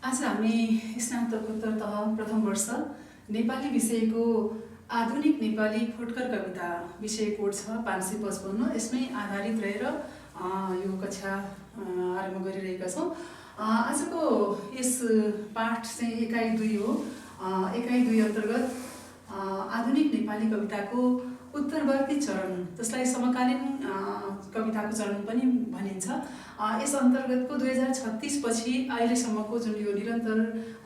आज हामी स्नातकोत्तर तह प्रथम वर्ष नेपाली विषयको आधुनिक नेपाली फुटकर कविता विषय कोड छ 555। यसमै आधारित रहेर यो कक्षा आरम्भ गरिरहेका छौँ। आजको यस पाठ चाहिँ एकाइ 2 हो। एकाइ 2 अन्तर्गत आधुनिक नेपाली कविताको उत्तरवर्ती चरण, जसलाई समकालीन कविताको चरण पनि भनिन्छ, यस अन्तर्गतको 2036 पछि अहिलेसम्मको जुन यो निरन्तर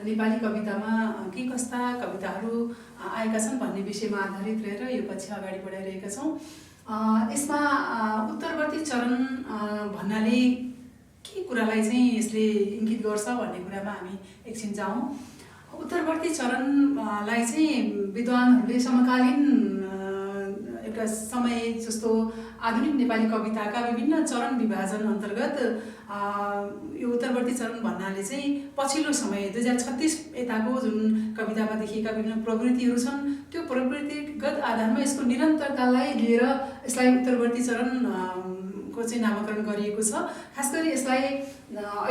नेपाली कवितामा के कस्ता कविताहरू आएका छन् भन्ने विषयमा आधारित रहेर यो कक्षा अगाडि बढाइरहेका छौँ। यसमा उत्तरवर्ती चरण भन्नाले के कुरालाई चाहिँ यसले इङ्गित गर्छ भन्ने कुरामा हामी एकछिन जाउँ। उत्तरवर्ती चरणलाई चाहिँ विद्वानहरूले समकालीन एउटा समय जस्तो आधुनिक नेपाली कविताका विभिन्न चरण विभाजन अन्तर्गत यो उत्तरवर्ती चरण भन्नाले चाहिँ पछिल्लो समय 2036 यताको जुन कवितामा देखिएका विभिन्न प्रवृत्तिहरू छन्, त्यो प्रवृत्तिगत आधारमा यसको निरन्तरतालाई लिएर यसलाई उत्तरवर्ती चरण को चाहिँ नामाकरण गरिएको छ। खास गरी यसलाई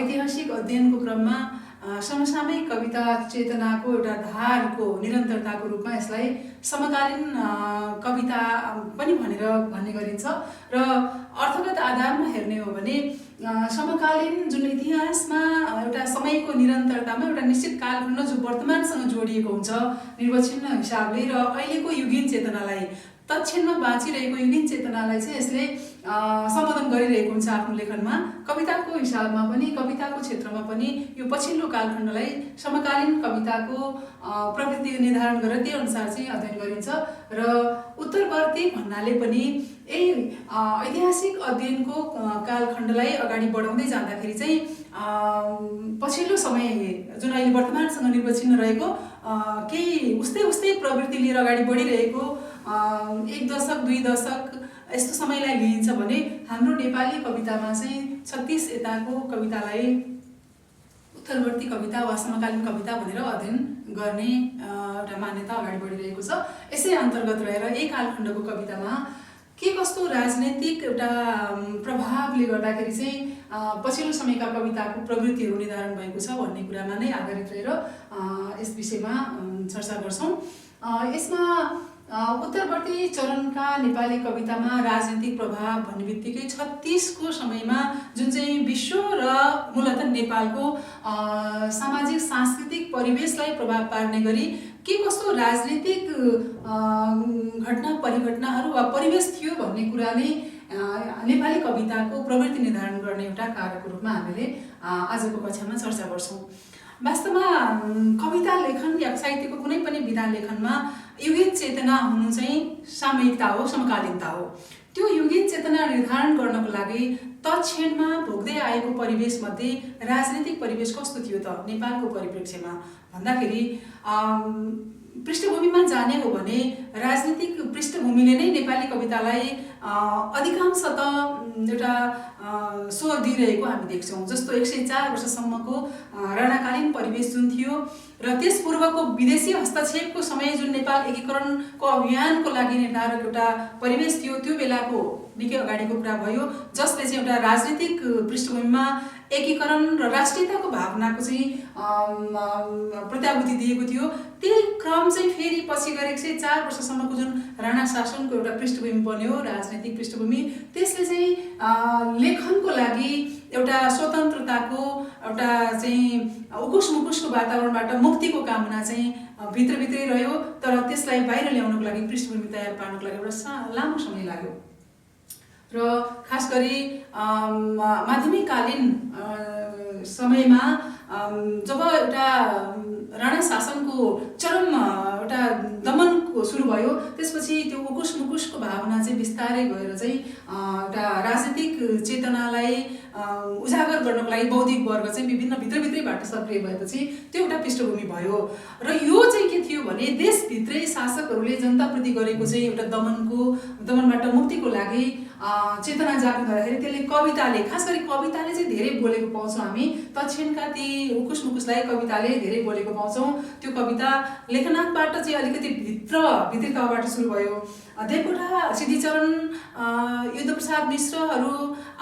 ऐतिहासिक अध्ययनको क्रममा समसामयिक कविता चेतनाको एउटा धारको निरन्तरताको रूपमा यसलाई समकालीन कविता पनि भन्ने गरिन्छ। र अर्थगत आधारमा हेर्ने हो भने समकालीन जुन इतिहासमा एउटा समयको निरन्तरतामा एउटा निश्चित कालखण्ड जो वर्तमानसँग जोडिएको हुन्छ निर्वच्छिन्न हिसाबले, र अहिलेको युगीन चेतनालाई, तत्क्षणमा बाँचिरहेको युगीन चेतनालाई चाहिँ यसले सम्बोधन गरिरहेको हुन्छ आफ्नो लेखनमा। कविताको हिसाबमा पनि, कविताको क्षेत्रमा पनि यो पछिल्लो कालखण्डलाई समकालीन कविताको प्रवृत्ति निर्धारण गरेर त्यही अनुसार चाहिँ अध्ययन गरिन्छ। र उत्तरवर्ती भन्नाले पनि यही ऐतिहासिक अध्ययनको कालखण्डलाई अगाडि बढाउँदै जाँदाखेरि चाहिँ पछिल्लो समय जुन अहिले वर्तमानसँग निर्वच्छिन्न रहेको केही उस्तै प्रवृत्ति लिएर अगाडि बढिरहेको 1 दशक 2 दशक यस्तो समयलाई लिइन्छ भने हाम्रो नेपाली कवितामा चाहिँ 36 यताको कवितालाई उत्तरवर्ती कविता वा समकालीन कविता भनेर अध्ययन गर्ने एउटा मान्यता अगाडि बढिरहेको छ। यसै अन्तर्गत रहेर यही कालखण्डको कवितामा के कस्तो राजनैतिक एउटा प्रभावले गर्दाखेरि चाहिँ पछिल्लो समयका कविताको प्रवृत्तिहरू निर्धारण भएको छ भन्ने कुरामा नै आधारित रहेर यस विषयमा चर्चा गर्छौँ। यसमा उत्तरवर्ती चरणका नेपाली कवितामा राजनीतिक प्रभाव भन्ने बित्तिकै 36 को समयमा जुन चाहिँ विश्व र मूलतः नेपालको सामाजिक सांस्कृतिक परिवेशलाई प्रभाव पार्ने गरी के कस्तो राजनीतिक घटना परिघटनाहरू वा परिवेश थियो भन्ने कुरा नै नेपाली कविताको प्रवृत्ति निर्धारण गर्ने एउटा कार्यको रूपमा हामीले आजको कक्षामा चर्चा गर्छौँ। वास्तवमा कविता लेखन या साहित्यको कुनै पनि विधा लेखनमा युगीन चेतना हुनु चाहिँ सामयिकता हो, समकालीनता हो। त्यो युगीन चेतना निर्धारण गर्नको लागि तत्क्षणमा भोग्दै आएको परिवेशमध्ये राजनीतिक परिवेश कस्तो थियो त नेपालको परिप्रेक्ष्यमा भन्दाखेरि पृष्ठभूमिमा जाने हो भने राजनीतिक पृष्ठभूमिले नै नेपाली कवितालाई अधिकांशतः एउटा स्वर दिइरहेको हामी देख्छौँ। जस्तो 104 वर्षसम्मको राणाकालीन परिवेश जुन थियो र त्यस पूर्वको विदेशी हस्तक्षेपको समय जुन नेपाल एकीकरणको अभियानको लागि निर्धारक एउटा परिवेश थियो, त्यो बेलाको निकै अगाडिको कुरा भयो, जसले चाहिँ एउटा राजनीतिक पृष्ठभूमिमा एकीकरण र राष्ट्रियताको भावनाको चाहिँ प्रत्याभूति दिएको थियो। त्यही क्रम चाहिँ फेरि पछि गएर 104 वर्षसम्मको जुन राणा शासनको एउटा पृष्ठभूमि बन्यो, राजनैतिक पृष्ठभूमि, त्यसले चाहिँ लेखनको लागि एउटा स्वतन्त्रताको एउटा चाहिँ उकुस मुकुसको वातावरणबाट मुक्तिको कामना चाहिँ भित्रभित्रै रह्यो, तर त्यसलाई बाहिर ल्याउनको लागि पृष्ठभूमि तयार पार्नको लागि एउटा लामो समय लाग्यो। र खास गरी माध्यमिककालीन समयमा जब एउटा राणा शासनको चरम एउटा दमनको सुरु भयो, त्यसपछि त्यो उकुस मुकुसको भावना चाहिँ बिस्तारै गएर चाहिँ एउटा राजनीतिक चेतनालाई उजागर गर्नको लागि बौद्धिक वर्ग चाहिँ विभिन्न भित्रभित्रैबाट सक्रिय भएपछि त्यो एउटा पृष्ठभूमि भयो। र यो चाहिँ के थियो भने देशभित्रै शासकहरूले जनताप्रति गरेको चाहिँ एउटा दमनबाट मुक्तिको लागि चेतना जाग्रत गर्दाखेरि त्यसले कविताले, खास गरी कविताले चाहिँ धेरै बोलेको पाउँछौँ हामी। तत्क्षणका ती उकुस मुकुसलाई कविताले धेरै बोलेको पाउँछौँ। त्यो कविता लेखनाथबाट चाहिँ अलिकति भित्री तहबाट सुरु भयो। देवकोटा सिद्धिचरण युद्धप्रसाद मिश्रहरू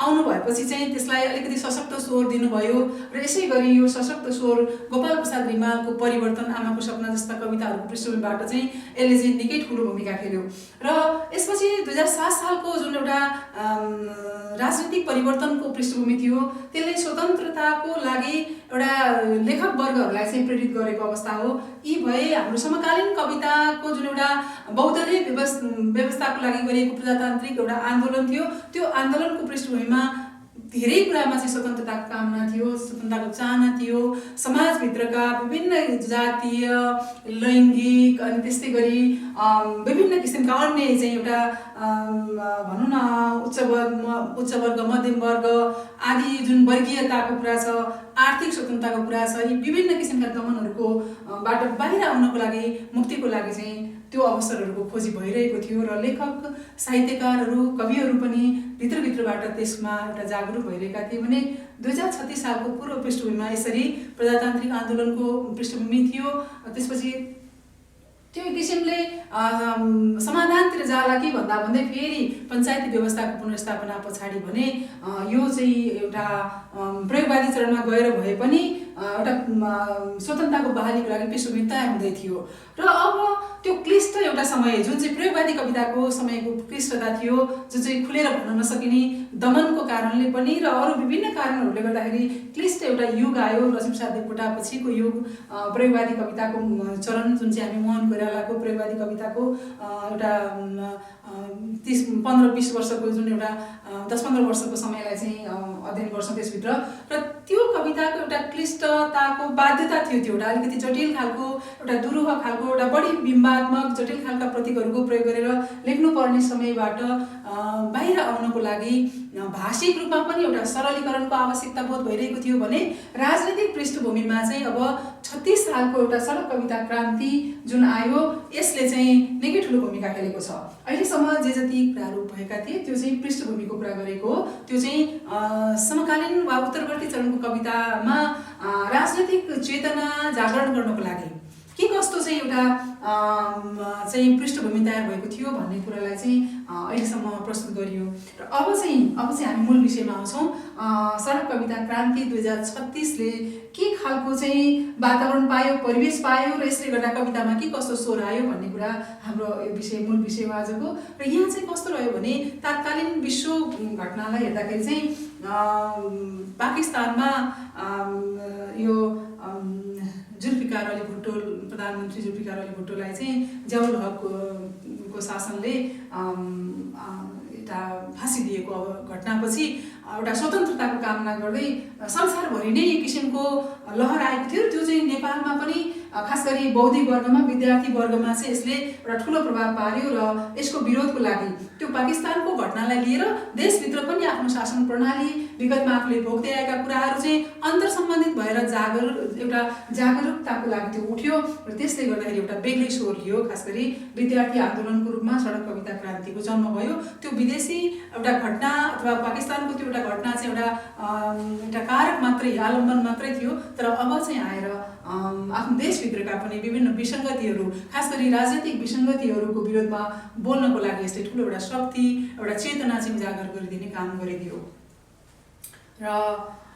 आउनु भएपछि चाहिँ त्यसलाई अलिकति सशक्त स्वर दिनुभयो र यसै गरी यो सशक्त स्वर गोपाल प्रसाद रिमालको परिवर्तन आमाको सपना जस्ता कविताहरूको पृष्ठभूमिबाट चाहिँ यसले चाहिँ निकै ठुलो भूमिका खेल्यो र यसपछि 2007 सालको जुन एउटा राजनीतिक परिवर्तनको पृष्ठभूमि थियो त्यसले स्वतन्त्रताको लागि एउटा लेखक वर्गहरूलाई चाहिँ प्रेरित गरेको अवस्था हो। यी भए हाम्रो समकालीन कविताको जुन एउटा बहुदलीय व्यवस्थाको लागि गरिएको प्रजातान्त्रिक एउटा आन्दोलन थियो त्यो आन्दोलनको पृष्ठभूमिमा धेरै कुरामा चाहिँ स्वतन्त्रताको कामना थियो, स्वतन्त्रताको चाहना थियो। समाजभित्रका विभिन्न जातीय लैङ्गिक अनि त्यस्तै गरी विभिन्न किसिमका अन्य चाहिँ एउटा भनौँ न उच्च वर्ग मध्यम वर्ग आदि जुन वर्गीयताको कुरा छ, आर्थिक स्वतन्त्रताको कुरा छ, यी विभिन्न किसिमका दमनहरूको बाट बाहिर आउनको लागि मुक्तिको लागि चाहिँ त्यो अवसरहरूको खोजी भइरहेको थियो र लेखक साहित्यकारहरू कविहरू पनि भित्रभित्रबाट त्यसमा एउटा जागरुक भइरहेका थिए भने 2036 सालको पूर्व पृष्ठभूमिमा यसरी प्रजातान्त्रिक आन्दोलनको पृष्ठभूमि थियो। त्यसपछि त्यो किसिमले समाधानतिर जाला कि भन्दा भन्दै फेरि पञ्चायती व्यवस्थाको पुनर्स्थापना पछाडि भने यो चाहिँ एउटा प्रयोगवादी चरणमा गएर भए पनि एउटा स्वतन्त्रताको बहालीको लागि पृष्ठभूमि तयार हुँदै थियो र अब त्यो क्लिष्ट एउटा समय जुन चाहिँ प्रयोगवादी कविताको समयको क्लिष्टता थियो, जुन चाहिँ खुलेर भन्न नसकिने दमनको कारणले पनि र अरू विभिन्न कारणहरूले गर्दाखेरि क्लिष्ट एउटा युग आयो। लक्ष्मीप्रसाद देवकोटा पछिको युग प्रयोगवादी कविताको चरण जुन चाहिँ हामी मोहन कोइरालाको प्रयोगवादी कविताको एउटा 15-20 वर्षको जुन एउटा 10-15 वर्षको समयलाई चाहिँ अध्ययन गर्छौँ त्यसभित्र र त्यो कविताको एउटा क्लिष्टताको बाध्यता थियो। त्यो एउटा अलिकति जटिल खालको एउटा दुरूह खालको एउटा बढी बिम्बात्मक जटिल खालका प्रतीकहरूको प्रयोग गरेर लेख्नुपर्ने समयबाट बाहिर आउनको लागि भाषिक रूपमा पनि एउटा सरलीकरणको आवश्यकता बोध भइरहेको थियो भने राजनीतिक पृष्ठभूमिमा चाहिँ अब 36 सालको एउटा सडक कविता क्रान्ति जुन आयो यसले चाहिँ निकै ठुलो भूमिका खेलेको छ। अहिलेसम्म जे जति कुराहरू भएका थिए त्यो चाहिँ पृष्ठभूमिको कुरा गरेको हो। त्यो चाहिँ समकालीन वा उत्तरवर्ती चरणको कवितामा राजनैतिक चेतना जागरण गर्नको लागि के कस्तो चाहिँ एउटा चाहिँ पृष्ठभूमि तयार भएको थियो भन्ने कुरालाई चाहिँ अहिलेसम्म प्रस्तुत गरियो र अब चाहिँ हामी मूल विषयमा आउँछौँ। सडक कविता क्रान्ति 2036ले के खालको चाहिँ वातावरण पायो, परिवेश पायो र यसले गर्दा कवितामा के कस्तो स्वर आयो भन्ने कुरा हाम्रो मूल विषय हो आजको। र यहाँ चाहिँ कस्तो रह्यो भने तात्कालीन विश्व घटनालाई हेर्दाखेरि चाहिँ पाकिस्तानमा यो जुल्फिकार अली भुट्टो प्रधानमन्त्री जुल्फिकार अली भुट्टोलाई चाहिँ जियाउल हकको शासनले एउटा फाँसी दिएको घटनापछि एउटा स्वतन्त्रताको कामना गर्दै संसारभरि नै एक किसिमको लहर आएको थियो। त्यो चाहिँ नेपालमा पनि खास गरी बौद्धिक वर्गमा विद्यार्थी वर्गमा चाहिँ यसले एउटा ठुलो प्रभाव पार्यो र यसको विरोधको लागि त्यो पाकिस्तानको घटनालाई लिएर देशभित्र पनि आफ्नो शासन प्रणाली विगतमा आफूले भोग्दै आएका कुराहरू चाहिँ अन्तर सम्बन्धित भएर एउटा जागरुकताको लागि त्यो उठ्यो र त्यसले गर्दाखेरि एउटा बेग्लै स्वर लियो। खास गरी विद्यार्थी आन्दोलनको रूपमा सडक कविता क्रान्तिको जन्म भयो। त्यो विदेशी एउटा घटना अथवा पाकिस्तानको त्यो एउटा घटना चाहिँ एउटा कारक मात्रै आलम्बन मात्रै थियो। तर अब चाहिँ आएर आफ्नो देशभित्रका पनि विभिन्न विसङ्गतिहरू खास गरी राजनीतिक विसङ्गतिहरूको विरोधमा बोल्नको लागि यसले ठुलो एउटा शक्ति एउटा चेतना चाहिँ उजागर गरिदिने काम गरिदियो। र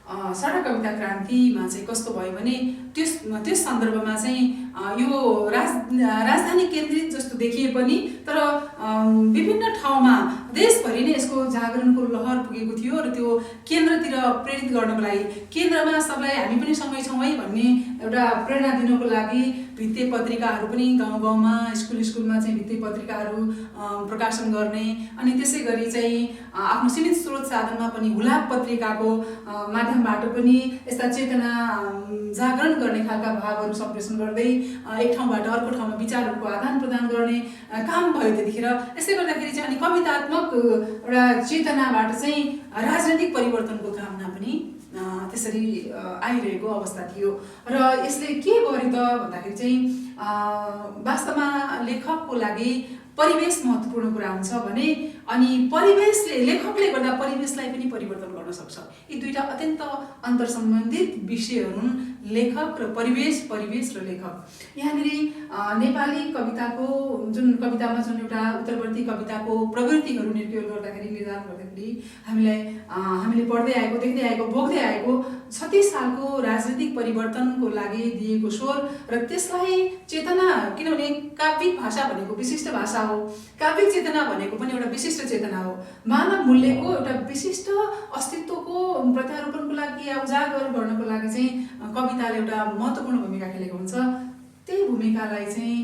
सडक कविता क्रान्तिमा चाहिँ कस्तो भयो भने त्यस सन्दर्भमा चाहिँ यो राजधानी केन्द्रित जस्तो देखिए पनि तर विभिन्न ठाउँमा देशभरि नै यसको जागरणको लहर पुगेको थियो र त्यो केन्द्रतिर प्रेरित गर्नको लागि केन्द्रमा सबलाई हामी पनि सँगै छौँ है भन्ने एउटा प्रेरणा दिनको लागि भित्ते पत्रिकाहरू पनि गाउँ गाउँमा स्कुलमा चाहिँ भित्ते पत्रिकाहरू प्रकाशन गर्ने अनि त्यसै गरी चाहिँ आफ्नो सीमित स्रोत साधनमा पनि हुलाक पत्रिकाको माध्यमबाट पनि यस्ता चेतना जागरण गर्ने खालका भावहरू सम्प्रेषण गर्दै एक ठाउँबाट अर्को ठाउँमा विचारहरूको आदान प्रदान गर्ने काम भयो त्यतिखेर। यसले गर्दाखेरि चाहिँ अनि कवितात्मक एउटा चेतनाबाट चाहिँ राजनैतिक परिवर्तनको कामना पनि त्यसरी आइरहेको अवस्था थियो। र यसले के गर्यो त भन्दाखेरि चाहिँ वास्तवमा लेखकको लागि परिवेश महत्त्वपूर्ण कुरा हुन्छ भने अनि परिवेशले लेखकले गर्दा परिवेशलाई पनि परिवर्तन गर्न सक्छ। यी दुईटा अत्यन्त अन्तरसम्बन्धित विषयहरू लेखक र परिवेश र लेखक। यहाँनिर नेपाली कविताको जुन कवितामा जुन एउटा उत्तरवर्ती कविताको प्रवृत्तिहरू निर्क्युल गर्दाखेरि निर्धारण गर्दाखेरि हामीले पढ्दै आएको, देख्दै आएको, बोक्दै आएको 36 सालको राजनीतिक परिवर्तनको लागि दिएको स्वर र त्यसलाई चेतना, किनभने काव्यिक भाषा भनेको विशिष्ट भाषा हो, काव्यिक चेतना भनेको पनि एउटा विशिष्ट चेतना हो। मानव मूल्यको एउटा विशिष्ट अस्तित्वको प्रत्यारोपणको लागि या उजागर गर्नको लागि चाहिँ कविताले एउटा महत्त्वपूर्ण भूमिका खेलेको हुन्छ। त्यही भूमिकालाई चाहिँ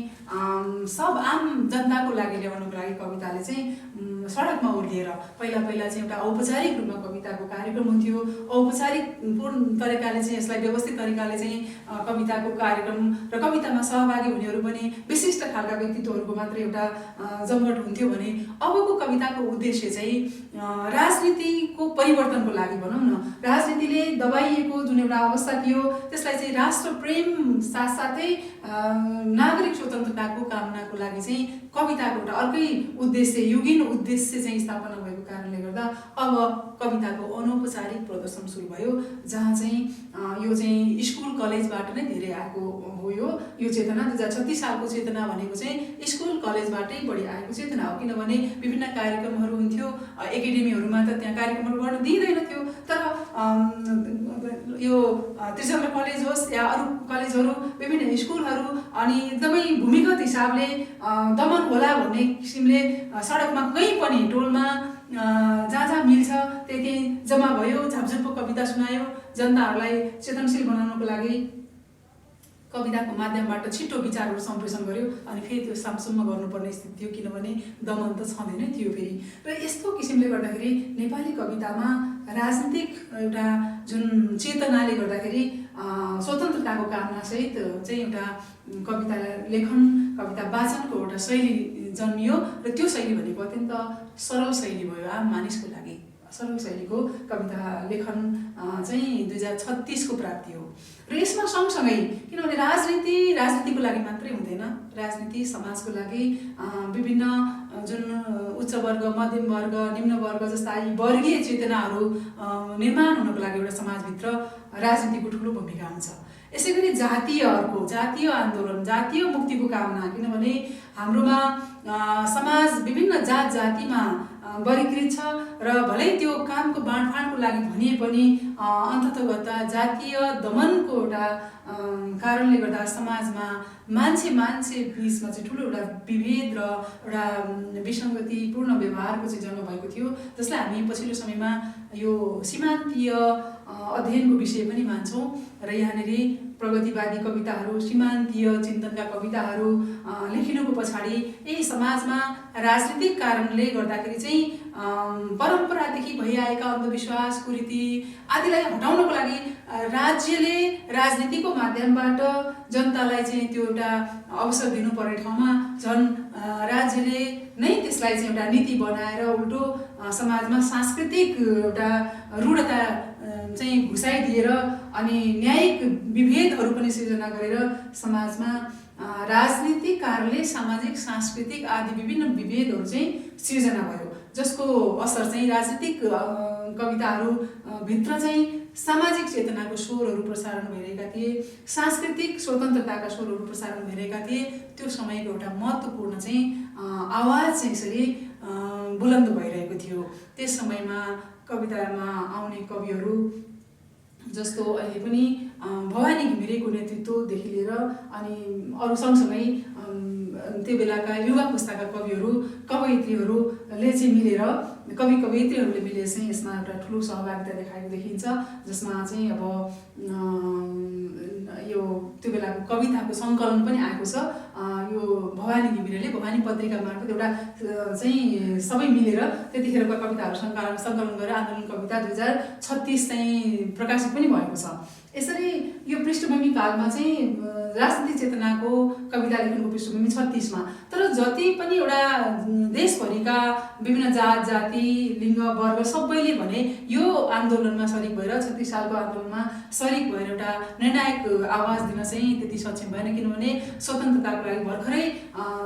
सब आम जनताको लागि ल्याउनको लागि कविताले चाहिँ सडकमा उर्लिएर पहिला चाहिँ एउटा औपचारिक रूपमा कविताको कार्यक्रम हुन्थ्यो। औपचारिक पूर्ण तरिकाले चाहिँ यसलाई व्यवस्थित तरिकाले चाहिँ कविताको कार्यक्रम र कवितामा सहभागी हुनेहरू पनि विशिष्ट खालका व्यक्तित्वहरूको मात्रै एउटा जमघट हुन्थ्यो भने अबको कविताको उद्देश्य चाहिँ राजनीतिको परिवर्तनको लागि भनौँ न, राजनीतिले दबाइएको जुन एउटा अवस्था थियो त्यसलाई चाहिँ राष्ट्र प्रेम साथसाथै नागरिक स्वतन्त्रताको कामनाको लागि चाहिँ कविताको एउटा अर्कै उद्देश्य, युगीन उद्देश्य चाहिँ स्थापना भएको कारणले गर्दा अब कविताको अनौपचारिक प्रदर्शन सुरु भयो, जहाँ चाहिँ यो चाहिँ स्कुल कलेजबाट नै धेरै आएको हो। यो चेतना 2036 सालको चेतना भनेको चाहिँ स्कुल कलेजबाटै बढी आएको चेतना हो। किनभने विभिन्न कार्यक्रमहरू हुन्थ्यो, एकाडेमीहरूमा त त्यहाँ कार्यक्रमहरू गर्न दिँदैन थियो, तर यो त्रिचन्द्र कलेज होस् या अरू कलेजहरू, विभिन्न स्कुलहरू अनि एकदमै भूमिगत हिसाबले दमन होला भन्ने किसिमले सडकमा कहीँ पनि टोलमा जहाँ मिल्छ त्यही जम्मा भयो, झापझुपको कविता सुनायो, जनताहरूलाई चेतनशील बनाउनको लागि कविताको माध्यमबाट छिटो विचारहरू सम्प्रेषण गर्यो अनि फेरि त्यो सामसुममा गर्नुपर्ने स्थिति थियो, किनभने दमन त छँदैन थियो फेरि। र यस्तो किसिमले गर्दाखेरि नेपाली कवितामा राजनीतिक एउटा जुन चेतनाले गर्दाखेरि स्वतन्त्रताको कामनासहित चाहिँ एउटा कविता लेखन, कविता वाचनको एउटा शैली जन्मियो र त्यो शैली भनेको अत्यन्त सरल शैली भयो आम मानिसको लागि। सरल शैलीको कविता लेखन चाहिँ 2036 को प्राप्ति हो। र यसमा सँगसँगै किनभने राजनीतिको लागि मात्रै हुँदैन, राजनीति समाजको लागि विभिन्न जुन उच्च वर्ग, मध्यम वर्ग, निम्न वर्ग जस्ता यी वर्गीय चेतनाहरू निर्माण हुनको लागि एउटा समाजभित्र राजनीतिको ठुलो भूमिका हुन्छ। यसै गरी जातीय आन्दोलन, जातीय मुक्तिको कामना, किनभने हाम्रोमा समाज विभिन्न जात जातिमा वर्गीकृत छ र भलै त्यो कामको बाँडफाँडको लागि भनिए पनि अन्ततगत जातीय दमनको एउटा कारणले गर्दा समाजमा मान्छे बीचमा चाहिँ ठुलो एउटा विभेद र एउटा विसङ्गतिपूर्ण व्यवहारको चाहिँ जन्म भएको थियो, जसलाई हामी पछिल्लो समयमा यो सीमान्तीय अध्ययनको विषय पनि मान्छौँ। र यहाँनिर प्रगतिवादी कविताहरू, सीमान्तीय चिन्तनका कविताहरू लेखिनुको पछाडि यही समाजमा राजनीतिक कारणले गर्दाखेरि चाहिँ परम्परादेखि भइआएका अन्धविश्वास, कुरीति आदिलाई हटाउनको लागि राज्यले राजनीतिको माध्यमबाट जनतालाई चाहिँ त्यो एउटा अवसर दिनुपर्ने ठाउँमा झन् राज्यले नै त्यसलाई चाहिँ एउटा नीति बनाएर उल्टो समाजमा सांस्कृतिक एउटा रूढता चाहिँ घुसाइदिएर अनि न्यायिक विभेदहरू पनि सिर्जना गरेर समाजमा राजनीतिक कारणले सामाजिक, सांस्कृतिक आदि विभिन्न विभेदहरू चाहिँ सिर्जना भयो, जसको असर चाहिँ राजनीतिक कविताहरू भित्र चाहिँ सामाजिक चेतनाको स्वरहरू प्रसारण भइरहेका थिए, सांस्कृतिक स्वतन्त्रताका स्वरहरू प्रसारण भइरहेका थिए। त्यो समयको एउटा महत्त्वपूर्ण चाहिँ आवाज चाहिँ यसरी बुलन्द भइरहेको थियो। त्यस समयमा कवितामा आउने कविहरू जस्तो अहिले पनि भवानी घिमिरेको नेतृत्वदेखि लिएर अनि अरू सँगसँगै त्यो बेलाका युवा पुस्ताका कवयित्रीहरूले चाहिँ मिलेर कवियत्रीहरूले मिलेर चाहिँ यसमा एउटा ठुलो सहभागिता देखाएको देखिन्छ, जसमा चाहिँ अब यो त्यो बेलाको कविताको सङ्कलन पनि आएको छ। यो भवानी घिमिरेले भवानी पत्रिका मार्फत एउटा चाहिँ सबै मिलेर त्यतिखेरको कविताहरू सङ्कलन गरेर आन्दोलन कविता 2036 चाहिँ प्रकाशित पनि भएको छ। यसरी यो पृष्ठभूमि कालमा चाहिँ राजनीतिक चेतनाको कविता लेखनको पृष्ठभूमि 36 मा, तर जति पनि एउटा देशभरिका विभिन्न जात जाति, लिङ्ग, वर्ग सबैले भने यो आन्दोलनमा सरिक भएर 36 सालको आन्दोलनमा सरिक भएर एउटा निर्णायक आवाज दिन चाहिँ त्यति सक्षम भएन, किनभने स्वतन्त्रताको लागि भर्खरै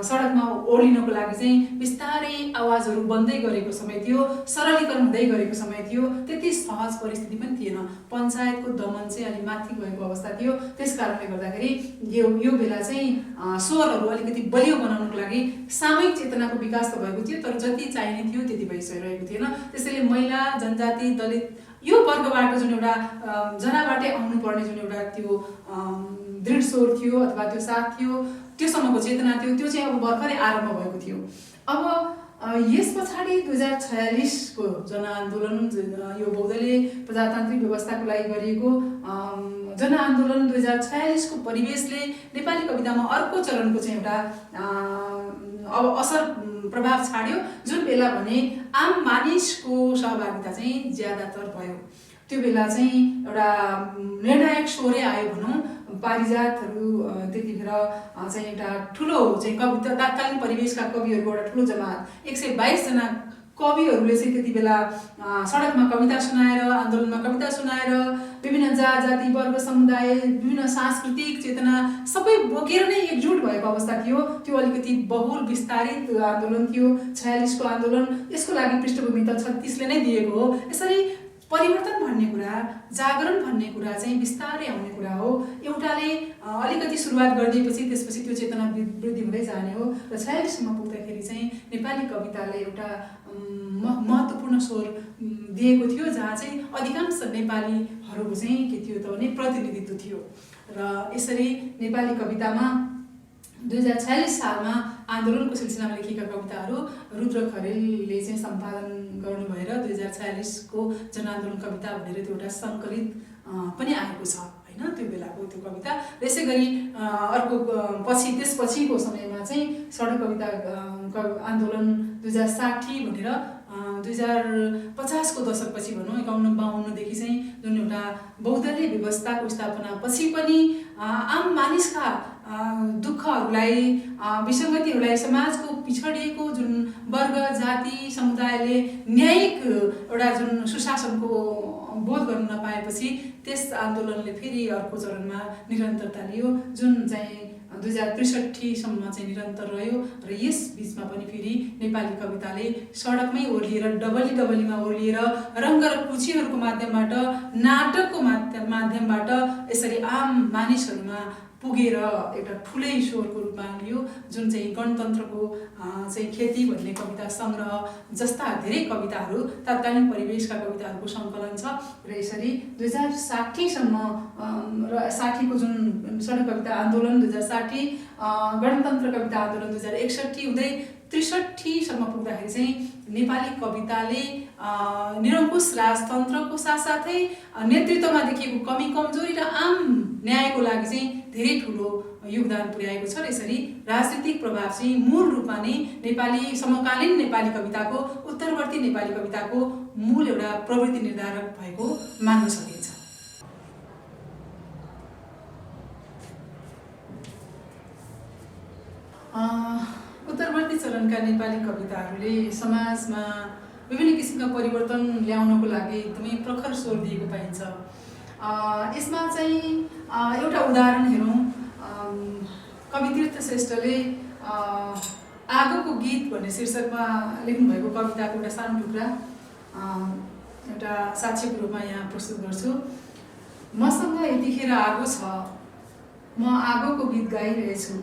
सडकमा ओर्लिनको लागि चाहिँ बिस्तारै आवाजहरू बन्दै गरेको समय थियो, सरलीकरण हुँदै गरेको समय थियो, त्यति सहज परिस्थिति पनि थिएन। पञ्चायतको दमन चाहिँ अलि माथि गएको अवस्था थियो। त्यस कारणले गर्दाखेरि यो बेला चाहिँ स्वरहरू अलिकति बलियो बनाउनको लागि सामूहिक चेतनाको विकास त भएको थियो, तर जति चाहिने थियो त्यति भइसकेको थिएन। त्यसैले महिला, जनजाति, दलित यो वर्गबाट जुन एउटा जनाबाटै आउनुपर्ने जुन एउटा त्यो दृढ स्वर थियो अथवा त्यो साथ थियो, त्योसम्मको चेतना थियो, त्यो चाहिँ अब भर्खरै आरम्भ भएको थियो। अब यस पछाडि 2046 को जनआन्दोलन, यो बहुदलीय प्रजातान्त्रिक व्यवस्थाको लागि गरिएको जनआन्दोलन 2046 को परिवेशले नेपाली कवितामा अर्को चरणको चाहिँ एउटा अब असर प्रभाव छाड्यो, जुन बेला भने आम मानिसको सहभागिता चाहिँ ज्यादातर भयो। त्यो बेला चाहिँ एउटा निर्णायक स्वरै आयो भनौँ। पारिजातहरू त्यतिखेर चाहिँ एउटा ठुलो चाहिँ कविता तात्कालीन परिवेशका कविहरूको एउटा ठुलो जमात 122 जना कविहरूले चाहिँ त्यति बेला सडकमा कविता सुनाएर, आन्दोलनमा कविता सुनाएर विभिन्न जाति वर्ग समुदाय, विभिन्न सांस्कृतिक चेतना सबै बोकेर नै एकजुट भएको अवस्था थियो। त्यो अलिकति बहुल विस्तारित आन्दोलन थियो 46 को आन्दोलन। यसको लागि पृष्ठभूमि त 36 ले नै दिएको हो। यसरी परिवर्तन भन्ने कुरा, जागरण भन्ने कुरा चाहिँ बिस्तारै आउने कुरा हो। एउटाले अलिकति सुरुवात गरिदिएपछि त्यसपछि त्यो चेतना वृद्धि हुँदै जाने हो। र 46 सम्म पुग्दाखेरि चाहिँ नेपाली कविताले एउटा महत्त्वपूर्ण स्वर दिएको थियो, जहाँ चाहिँ अधिकांश नेपालीहरूको चाहिँ के थियो त भने प्रतिनिधित्व थियो। र यसरी नेपाली कवितामा 2046 सालमा आन्दोलनको सिलसिलामा लेखिएका कविताहरू रुद्र खरेलले चाहिँ सम्पादन गर्नु भएर 2046 को जनआन्दोलन कविता भनेर त्यो एउटा सङ्कलित पनि आएको छ हैन, त्यो बेलाको त्यो कविता। यसै गरी अर्को त्यसपछिको समयमा चाहिँ सडक कविता आन्दोलन 2060 भनेर 2050 को दशकपछि भनौँ 51-52 देखि चाहिँ जुन एउटा बहुदलीय व्यवस्थाको स्थापना पछि पनि आम मानिसका दुःखहरूलाई, विसङ्गतिहरूलाई, समाजको पिछडिएको जुन वर्ग जाति समुदायले न्यायिक एउटा जुन सुशासनको बोध गर्न नपाएपछि त्यस आन्दोलनले फेरि अर्को चरणमा निरन्तरता लियो, जुन चाहिँ 2063 सम्म चाहिँ निरन्तर रह्यो। र यस बिचमा पनि फेरि नेपाली कविताले सडकमै ओर्लिएर, डबलीमा ओर्लिएर, रङ्ग र कुचीहरूको माध्यमबाट, नाटकको माध्यमबाट यसरी आम मानिसहरूमा पुगेर एउटा ठुलै स्वरको रूपमा लियो, जुन चाहिँ गणतन्त्रको चाहिँ खेती भन्ने कविता सङ्ग्रह जस्ता धेरै कविताहरू तत्कालीन परिवेशका कविताहरूको सङ्कलन छ। र यसरी 2060 सम्म र 60 को जुन सडक कविता आन्दोलन 2060, गणतन्त्र कविता आन्दोलन 2061 हुँदै 63 सम्म पुग्दाखेरि चाहिँ नेपाली कविताले निरङ्कुश राजतन्त्रको साथसाथै नेतृत्वमा देखिएको कमी कमजोरी र आम न्यायको लागि चाहिँ धेरै ठुलो योगदान पुर्याएको छ। र यसरी राजनीतिक प्रभाव चाहिँ मूल रूपमा नै नेपाली समकालीन नेपाली कविताको, उत्तरवर्ती नेपाली कविताको मूल एउटा प्रवृत्ति निर्धारक भएको मान्न सकिन्छ। उत्तरवर्ती चरणका नेपाली कविताहरूले समाजमा विभिन्न किसिमका परिवर्तन ल्याउनको लागि एकदमै प्रखर स्वर दिएको पाइन्छ। यसमा चाहिँ एउटा उदाहरण हेरौँ। कवितीर्थ श्रेष्ठले आगोको गीत भन्ने शीर्षकमा लेख्नुभएको कविताको एउटा सानो टुक्रा एउटा साक्ष्यको रूपमा यहाँ प्रस्तुत गर्छु। मसँग यतिखेर आगो छ, म आगोको गीत गाइरहेछु।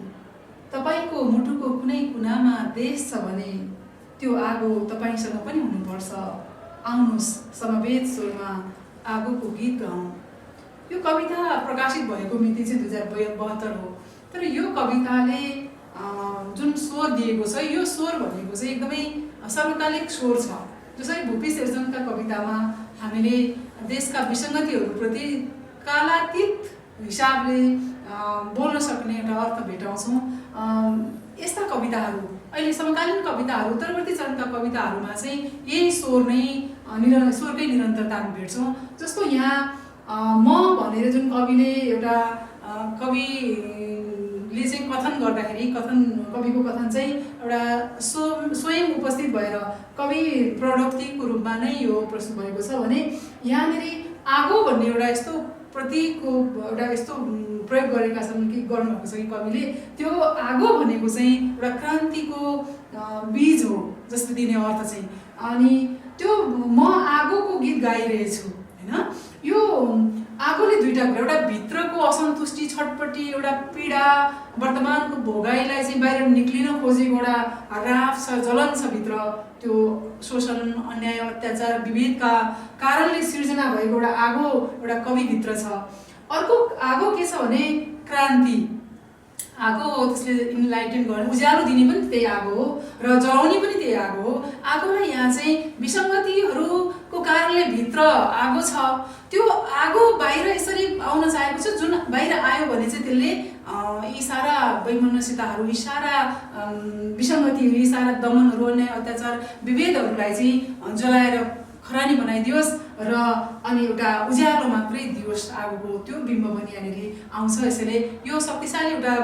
तपाईको मुटुको कुनै कुनामा देश छ भने त्यो आगो तपाईसँग पनि हुनुपर्छ। आउनुस् समवेत स्वरमा आगोको गीत गाउँ। यो कविता प्रकाशित भएको मिति चाहिँ 2072 हो। तर यो कविताले जुन स्वर दिएको छ, यो स्वर भनेको चाहिँ एकदमै सर्वकालिक स्वर छ। जसरी भूपी शेरचनका कवितामा हामीले देशका विसङ्गतिहरूप्रति कालातीत हिसाबले बोल्न सक्ने एउटा अर्थ भेटाउँछौँ, यस्ता कविताहरू अहिले समकालीन कविताहरू, उत्तरवर्ती चरणका कविताहरूमा चाहिँ यही स्वर नै स्वरकै निरन्तरता भेट्छौँ। जस्तो यहाँ म भनेर जुन कविले एउटा कविले चाहिँ कथन गर्दाखेरि कविको कथन चाहिँ एउटा स्वयं उपस्थित भएर कवि प्रडक्टिभको रूपमा नै यो प्रस्तुत भएको छ भने यहाँनिर आगो भन्ने एउटा यस्तो प्रतीकको एउटा यस्तो प्रयोग गरेका छन् कि गर्नुभएको छ कि कविले त्यो आगो भनेको चाहिँ एउटा क्रान्तिको बीज हो जस्तो दिने अर्थ चाहिँ। अनि त्यो म आगोको गीत गाइरहेछु हैन, यो आगोले दुईटा कुरा, एउटा भित्रको असन्तुष्टि, छटपट्टि, एउटा पीडा, वर्तमानको भोगाइलाई चाहिँ बाहिर निक्लिन खोजेको एउटा राफ छ, जलन छ भित्र, त्यो शोषण, अन्याय, अत्याचार, विभेदका कारणले सिर्जना भएको एउटा आगो एउटा कविभित्र छ। अर्को आगो के छ भने क्रान्ति आगो हो, त्यसले इन्लाइटन गर्ने, उज्यालो दिने पनि त्यही आगो हो र जलाउने पनि त्यही आगो हो। आगोलाई यहाँ चाहिँ विसङ्गतिहरूको कारणले भित्र आगो छ, त्यो आगो बाहिर यसरी आउन चाहेको छ, जुन बाहिर आयो भने चाहिँ त्यसले यी सारा वैमनस्यताहरू, यी सारा विसङ्गतिहरू, यी सारा दमनहरू, अन्याय, अत्याचार, विभेदहरूलाई चाहिँ जलाएर खरानी बनाइदियोस् र अनि एउटा उज्यालो मात्रै दियोस् आगोको त्यो बिम्ब पनि यहाँनिर आउँछ। यसैले यो शक्तिशाली एउटा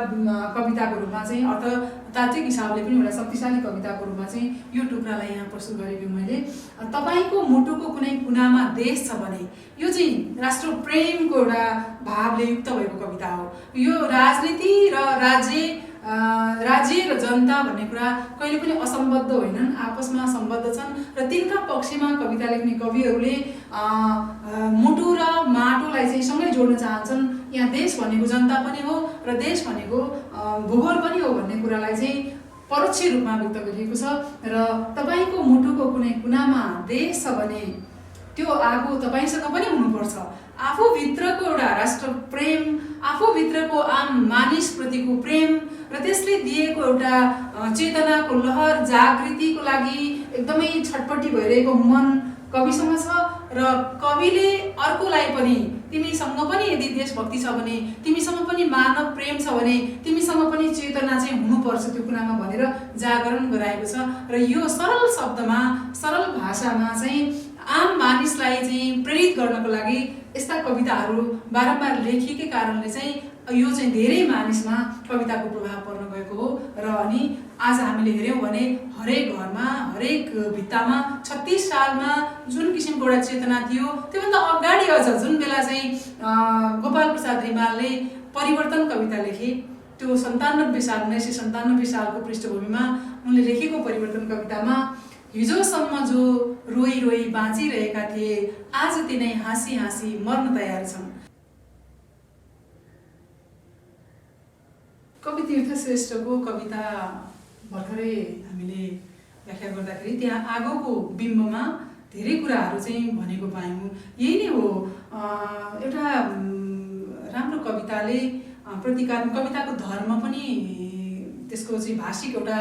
कविताको रूपमा चाहिँ अर्थतात्विक हिसाबले पनि एउटा शक्तिशाली कविताको रूपमा चाहिँ यो टुक्रालाई यहाँ प्रस्तुत गरेको मैले। तपाईँको मुटुको कुनै कुनामा देश छ भने, यो चाहिँ राष्ट्र प्रेमको एउटा भावले युक्त भएको कविता हो। यो राजनीति र राज्य र जनता भन्ने कुरा कहिले पनि असम्बद्ध होइनन्, आपसमा सम्बद्ध छन् र तिनका पक्षमा कविता लेख्ने कविहरूले मुटु र माटोलाई चाहिँ सँगै जोड्न चाहन्छन्। यहाँ देश भनेको जनता पनि हो र देश भनेको भूगोल पनि हो भन्ने कुरालाई चाहिँ परोक्ष रूपमा व्यक्त गरिएको छ। र तपाईँको मुटुको कुनै कुनामा देश छ भने त्यो आगो तपाईँसँग पनि हुनुपर्छ। आफूभित्रको एउटा राष्ट्र प्रेम, आफूभित्रको आम मानिसप्रतिको प्रेम र त्यसले दिएको एउटा चेतनाको लहर, जागृतिको लागि एकदमै छटपट्टि भइरहेको मन कविसँग छ र कविले अर्कोलाई पनि, तिमीसँग पनि यदि देशभक्ति छ भने, तिमीसँग पनि मानव प्रेम छ भने, तिमीसँग पनि चेतना चाहिँ हुनुपर्छ त्यो कुरामा भनेर जागरण गराएको छ। र यो सरल शब्दमा, सरल भाषामा चाहिँ आम मानिसलाई चाहिँ प्रेरित गर्नको लागि यस्ता कविताहरू बारम्बार लेखिएकै कारणले चाहिँ यो चाहिँ धेरै मानिसमा कविताको प्रभाव पर्न गएको हो। र अनि आज हामीले हेऱ्यौँ भने हरेक घरमा, हरेक भित्तामा 36 सालमा जुन किसिमको एउटा चेतना थियो, त्योभन्दा अगाडि अझ जुन बेला चाहिँ गोपाल प्रसाद रिमालले परिवर्तन कविता लेखे, त्यो 1997 सालको पृष्ठभूमिमा उनले लेखेको परिवर्तन कवितामा हिजोसम्म जो रोई रोई बाँचिरहेका थिए, आज तिनै हाँसी हाँसी मर्न तयार छन्। कवि तीर्थ श्रेष्ठको कविता भर्खरै हामीले व्याख्या गर्दाखेरि त्यहाँ आगोको बिम्बमा धेरै कुराहरू चाहिँ भनेको पायौँ। यही नै हो एउटा राम्रो कविताले प्रतीकात्मक, कविताको धर्म पनि त्यसको चाहिँ भाषिक एउटा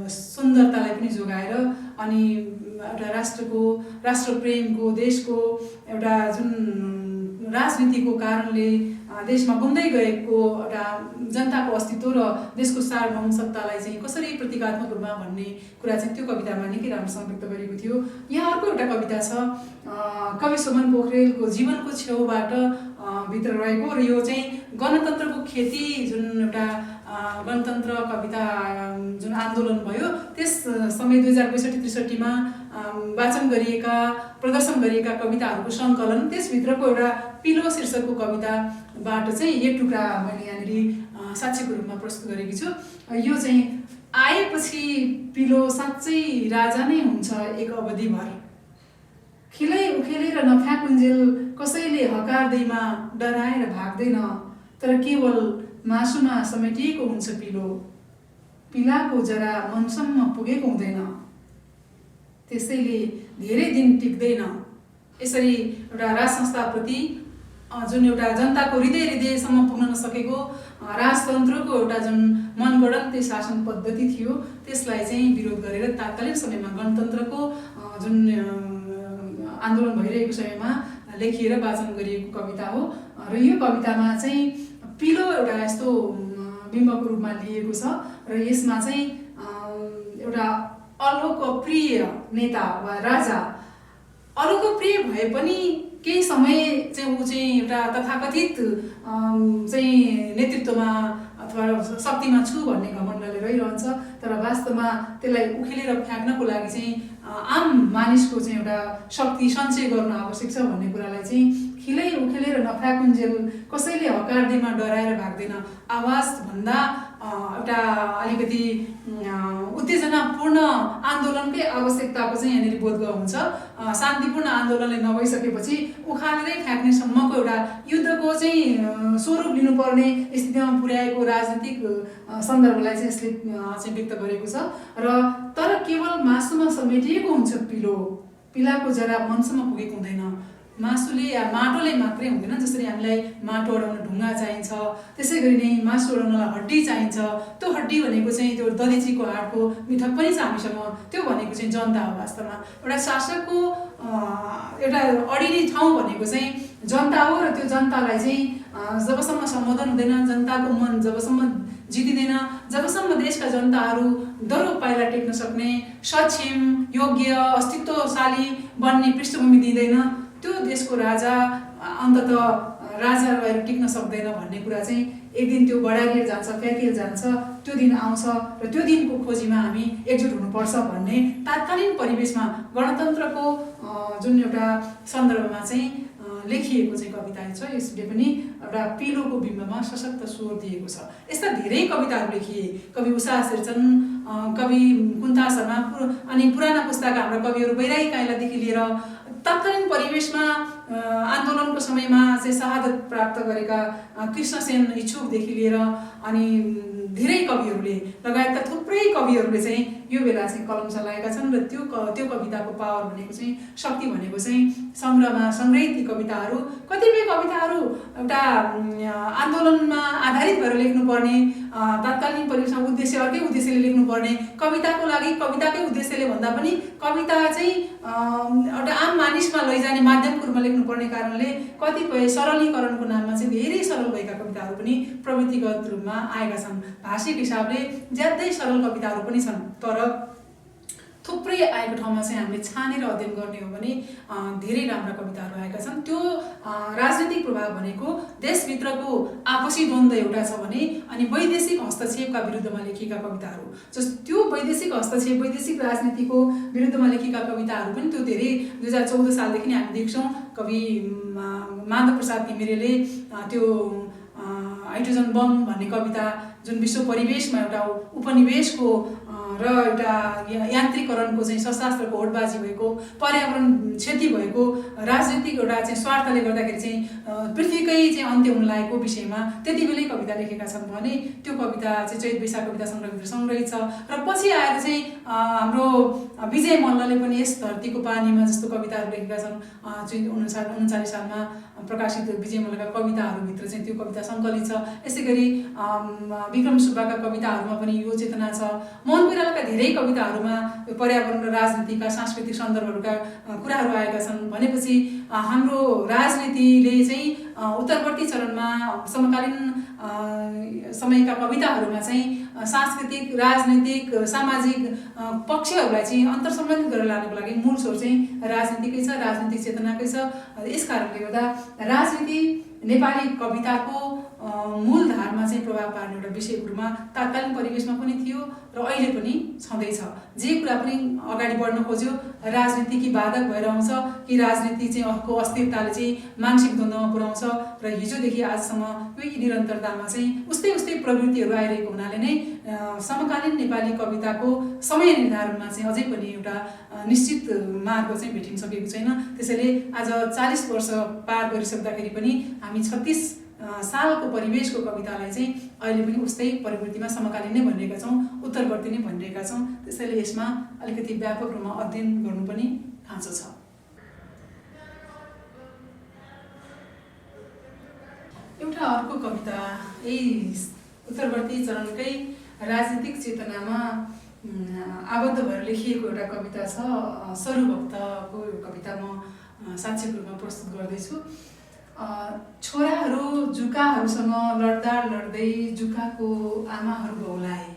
सुन्दरतालाई पनि जोगाएर अनि एउटा राष्ट्र प्रेमको, देशको एउटा जुन राजनीतिको कारणले देशमा गुम्दै गएको एउटा जनताको अस्तित्व र देशको सार्वभौम सत्तालाई चाहिँ कसरी प्रतीकात्मक रूपमा भन्ने कुरा चाहिँ त्यो कवितामा निकै राम्रोसँग व्यक्त गरेको थियो। यहाँ अर्को एउटा कविता छ कवि सोमन पोखरेलको जीवनको छेउबाट भित्र रहेको, र यो चाहिँ गणतन्त्रको खेती, जुन एउटा गणतन्त्र कविता जुन आन्दोलन भयो त्यस समय 2062-63 वाचन गरिएका, प्रदर्शन गरिएका कविताहरूको सङ्कलन, त्यसभित्रको एउटा पिलो शीर्षकको कविताबाट चाहिँ यो टुक्रा मैले यहाँनिर साक्षीको रूपमा प्रस्तुत गरेकी छु। यो चाहिँ आएपछि पिलो साँच्चै राजा नै हुन्छ एक अवधिभर, खिलै उखेलेर नफ्याकुन्जेल कसैले हकारदैमा डराएर भाग्दैन, तर केवल मासुमा समेटिएको हुन्छ पिलो, पिलाको जरा मनसम्म पुगेको हुँदैन, त्यसैले धेरै दिन टिक्दैन। यसरी एउटा राज संस्थाप्रति जुन एउटा जनताको हृदयसम्म पुग्न नसकेको राजतन्त्रको एउटा जुन मनगढन्ते शासन पद्धति थियो त्यसलाई चाहिँ विरोध गरेर तात्कालीन समयमा गणतन्त्रको जुन आन्दोलन भइरहेको समयमा लेखिएर वाचन गरिएको कविता हो। र यो कवितामा चाहिँ पिलो एउटा यस्तो बिम्बको रूपमा लिएको छ र यसमा चाहिँ एउटा अलोकप्रिय नेता वा राजा, अलोकप्रिय भए पनि केही समय चाहिँ ऊ चाहिँ एउटा तथाकथित चाहिँ नेतृत्वमा अथवा शक्तिमा छु भन्ने घमण्डले रहिरहन्छ, तर वास्तवमा त्यसलाई उखेलेर फ्याँक्नको लागि चाहिँ आम मानिसको चाहिँ एउटा शक्ति सञ्चय गर्न आवश्यक छ भन्ने कुरालाई चाहिँ खिलै उखेलेर नफ्याकुन्जेल कसैले हकारदैमा डराएर भाग्दैन, आवाज भन्दा एउटा अलिकति उत्तेजनापूर्ण आन्दोलनकै आवश्यकताको चाहिँ यहाँनिर बोध हुन्छ। शान्तिपूर्ण आन्दोलनले नभइसकेपछि उखालेरै फ्याँक्नेसम्मको एउटा युद्धको चाहिँ स्वरूप लिनुपर्ने स्थितिमा पुर्याएको राजनीतिक सन्दर्भलाई चाहिँ यसले चाहिँ व्यक्त गरेको छ। र तर केवल मासुमा समेटिएको हुन्छ पिलाको जरा मनसम्म पुगेको हुँदैन। मासुले या माटोले मात्रै हुँदैन। जसरी हामीलाई माटो अडाउन ढुङ्गा चाहिन्छ, त्यसै गरी नै मासु अडाउनलाई हड्डी चाहिन्छ। त्यो हड्डी भनेको चाहिँ त्यो दधिचीको हाडको मिठक पनि छ हामीसँग। त्यो भनेको चाहिँ जनता हो। वास्तवमा एउटा शासकको एउटा अडिने ठाउँ भनेको चाहिँ जनता हो। र त्यो जनतालाई चाहिँ जबसम्म सम्बोधन हुँदैन, जनताको मन जबसम्म जितिँदैन, जबसम्म देशका जनताहरू दह्रो पाइला टेक्न सक्ने सक्षम, योग्य, अस्तित्वशाली बन्ने पृष्ठभूमि दिँदैन, त्यो देशको राजा अन्ततः राजा भएर टिक्न सक्दैन भन्ने कुरा चाहिँ एक दिन त्यो बढारिएर जान्छ, फ्याँकिएर जान्छ। त्यो दिन आउँछ र त्यो दिनको खोजीमा हामी एकजुट हुनुपर्छ भन्ने तात्कालीन परिवेशमा गणतन्त्रको जुन एउटा सन्दर्भमा चाहिँ लेखिएको चाहिँ कविता छ। यसले पनि एउटा पिलोको बिम्बमा सशक्त स्वर दिएको छ। यस्ता धेरै कविताहरू लेखिए। कवि उषा शेरचन, कवि कुन्ता शर्मा, अनि पुराना पुस्ताका हाम्रा कविहरू बैरागी काइलादेखि लिएर तत्कालीन परिवेशमा आन्दोलनको समयमा चाहिँ शहादत प्राप्त गरेका कृष्णसेन इच्छुकदेखि लिएर अनि धेरै कविहरूले लगायतका थुप्रै कविहरूले चाहिँ यो बेला चाहिँ कलम चलाएका छन्। र त्यो कविताको पावर भनेको चाहिँ, शक्ति भनेको चाहिँ सङ्ग्रहमा सङ्ग्रहित ती कविताहरू, कतिपय कविताहरू एउटा आन्दोलनमा आधारित भएर लेख्नुपर्ने, तत्कालीन परिवेशमा उद्देश्य अर्कै उद्देश्यले लेख्नुपर्ने, कविताको लागि कविताकै उद्देश्यले भन्दा पनि कविता चाहिँ एउटा आम मानिसमा लैजाने माध्यमको रूपमा लेख्नुपर्ने कारणले कतिपय सरलीकरणको नाममा चाहिँ धेरै सरल भएका कविताहरू पनि प्रवृत्तिगत रूपमा आएका छन्। भाषिक हिसाबले ज्यादै सरल कविताहरू पनि छन्। तर थुप्रै आएको ठाउँमा चाहिँ हामीले छानेर अध्ययन गर्ने हो भने धेरै राम्रा कविताहरू आएका छन्। त्यो राजनीतिक प्रभाव भनेको देशभित्रको आपसी द्वन्द्व एउटा छ भने, अनि वैदेशिक हस्तक्षेपका विरुद्धमा लेखिएका कविताहरू, त्यो वैदेशिक हस्तक्षेप, वैदेशिक राजनीतिको विरुद्धमा लेखिएका कविताहरू पनि त्यो धेरै 2014 सालदेखि नै हामी देख्छौँ। कवि माधव प्रसाद घिमिरेले त्यो हाइड्रोजन बम भन्ने कविता, जुन विश्व परिवेशमा एउटा उपनिवेशको र एउटा यान्त्रिकरणको चाहिँ सशस्त्रको होडबाजी भएको, पर्यावरण क्षति भएको, राजनीतिक एउटा चाहिँ स्वार्थले गर्दाखेरि चाहिँ पृथ्वीकै चाहिँ अन्त्य हुन लागेको विषयमा त्यति बेलै कविता लेखेका छन् भने त्यो कविता चाहिँ चैत वैशाख कविता सङ्ग्रहभित्र सङ्ग्रहित छ। र पछि आएर चाहिँ हाम्रो विजय मल्लले पनि यस धरतीको पानीमा जस्तो कविताहरू लेखेका छन्। 1939 सालमा प्रकाशित विजय मल्लका कविताहरूभित्र चाहिँ त्यो कविता सङ्कलित छ। यसै गरी विक्रम सुब्बाका कविताहरूमा पनि यो चेतना छ। मोहन कोइरालाका धेरै कविताहरूमा पर्यावरण र राजनीतिका सांस्कृतिक सन्दर्भहरूका कुराहरू आएका छन्। भनेपछि हाम्रो राजनीतिले चाहिँ उत्तरवर्ती चरणमा समकालीन समयका कविताहरूमा चाहिँ सांस्कृतिक, राजनीतिक, सामाजिक पक्षहरूलाई चाहिँ अन्तर्सम्बन्धित गरेर लानको लागि मूल स्रोत चाहिँ राजनीतिकै छ, राजनीतिक चेतनाकै छ। यस कारणले गर्दा राजनीति नेपाली कविताको मूलधारमा चाहिँ प्रभाव पार्ने एउटा विषयको रूपमा तात्कालीन परिवेशमा पनि थियो र अहिले पनि छँदैछ। जे कुरा पनि अगाडि बढ्न खोज्यो राजनीतिकी बाधक भएर आउँछ कि राजनीति चाहिँ अर्को अस्थिरताले चाहिँ मानसिक द्वन्द्वमा पुर्याउँछ। र हिजोदेखि आजसम्म यही निरन्तरतामा चाहिँ उस्तै प्रवृत्तिहरू आइरहेको हुनाले नै समकालीन नेपाली कविताको समय निर्धारणमा चाहिँ अझै पनि एउटा निश्चित मार्ग चाहिँ भेटिन सकेको छैन। त्यसैले आज 40 वर्ष पार गरिसक्दाखेरि पनि हामी 36 सालको परिवेशको कवितालाई चाहिँ अहिले पनि उस्तै प्रवृत्तिमा समकालीन नै भनिरहेका छौँ, उत्तरवर्ती नै भनिरहेका छौँ। त्यसैले यसमा अलिकति व्यापक रूपमा अध्ययन गर्नु पनि खाँचो छ। एउटा अर्को कविता यही उत्तरवर्ती चरणकै राजनीतिक चेतनामा आबद्ध भएर लेखिएको एउटा कविता छ। सरुभक्तको कविता म साक्षी रूपमा प्रस्तुत गर्दैछु। छोराहरू जुकाहरूसँग लड्दा लड्दै जुकाको आमाहरू बौलाए।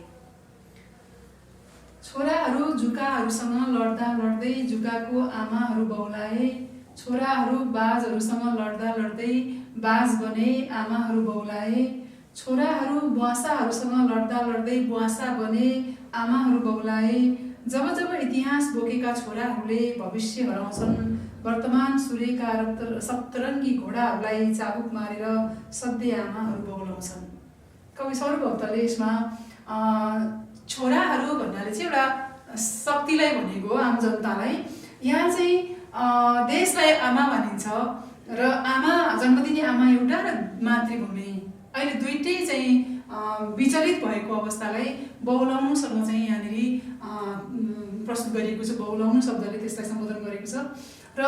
छोराहरू जुकाहरूसँग लड्दा लड्दै जुकाको आमाहरू बौलाए। छोराहरू बाजहरूसँग लड्दा लड्दै बाज बने आमाहरू बौलाए। छोराहरू बुवासाहरूसँग लड्दा लड्दै बुवासा बने आमाहरू बौलाए। जब जब इतिहास बोकेका छोराहरूले भविष्य हराउँछन्, वर्तमान सूर्यका सप्तरङ्गी घोडाहरूलाई चाबुक मारेर सधैँ आमाहरू बौलाउँछन्। कवि सौरभक्तले यसमा छोराहरू भन्नाले चाहिँ एउटा शक्तिलाई भनेको हो, आम जनतालाई। यहाँ चाहिँ देशलाई आमा मानिन्छ र आमा, जन्म दिने आमा एउटा र मातृभूमि अहिले दुईटै चाहिँ विचलित भएको अवस्थालाई बहुलाउनुसँग चाहिँ यहाँनिर प्रस्तुत गरिएको छ। बहुलाउनु शब्दले त्यसलाई सम्बोधन गरेको छ। र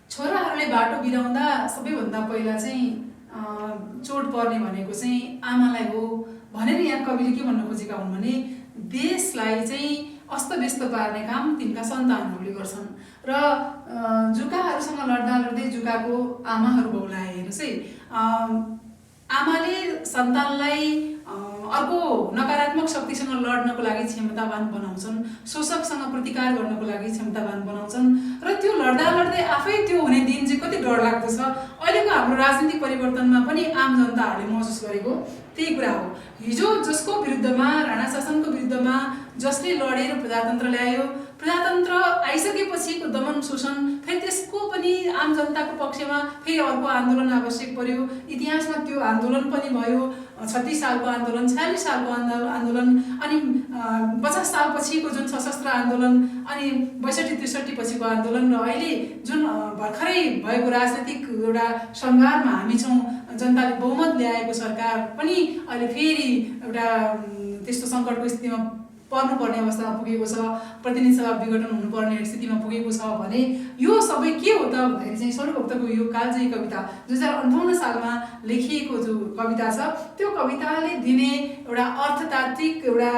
छोराहरूले बाटो बिराउँदा सबैभन्दा पहिला चाहिँ चोट पर्ने भनेको चाहिँ आमालाई हो भनेर यहाँ कविले के भन्न खोजेका हुन् भने देशलाई चाहिँ अस्तव्यस्त पार्ने काम तिनका सन्तानहरूले गर्छन् र जुकाहरूसँग लड्दै जुकाको आमाहरू बहुलाए। हेर्नुहोस् है, आमाले सन्तानलाई अर्को नकारात्मक शक्तिसँग लड्नको लागि क्षमतावान बनाउँछन्, शोषकसँग प्रतिकार गर्नको लागि क्षमतावान बनाउँछन् र त्यो लड्दै आफै त्यो हुने दिन चाहिँ कति डरलाग्दो छ। अहिलेको हाम्रो राजनीतिक परिवर्तनमा पनि आम जनताहरूले महसुस गरेको त्यही कुरा हो। हिजो जसको विरुद्धमा, राणा शासनको विरुद्धमा जसले लडेर प्रजातन्त्र ल्यायो, प्रजातन्त्र आइसकेपछिको दमन शोषण, फेरि त्यसको पनि आम जनताको पक्षमा फेरि अर्को आन्दोलन आवश्यक पर्यो। इतिहासमा त्यो आन्दोलन पनि भयो, 36 सालको आन्दोलन, 46 सालको आन्दोलन, अनि 50 सालपछिको जुन सशस्त्र आन्दोलन, अनि 62-63 पछिको आन्दोलन, र अहिले जुन भर्खरै भएको राजनैतिक एउटा सङ्घारमा हामी छौँ। जनताले बहुमत ल्याएको सरकार पनि अहिले फेरि एउटा त्यस्तो सङ्कटको स्थितिमा पर्नुपर्ने अवस्थामा पुगेको छ, प्रतिनिधि सभा विघटन हुनुपर्ने स्थितिमा पुगेको छ भने यो सबै के हो त भन्दाखेरि चाहिँ सौरभक्तको यो कालजयी कविता 2058 सालमा लेखिएको जो कविता छ, त्यो कविताले दिने एउटा अर्थतात्विक एउटा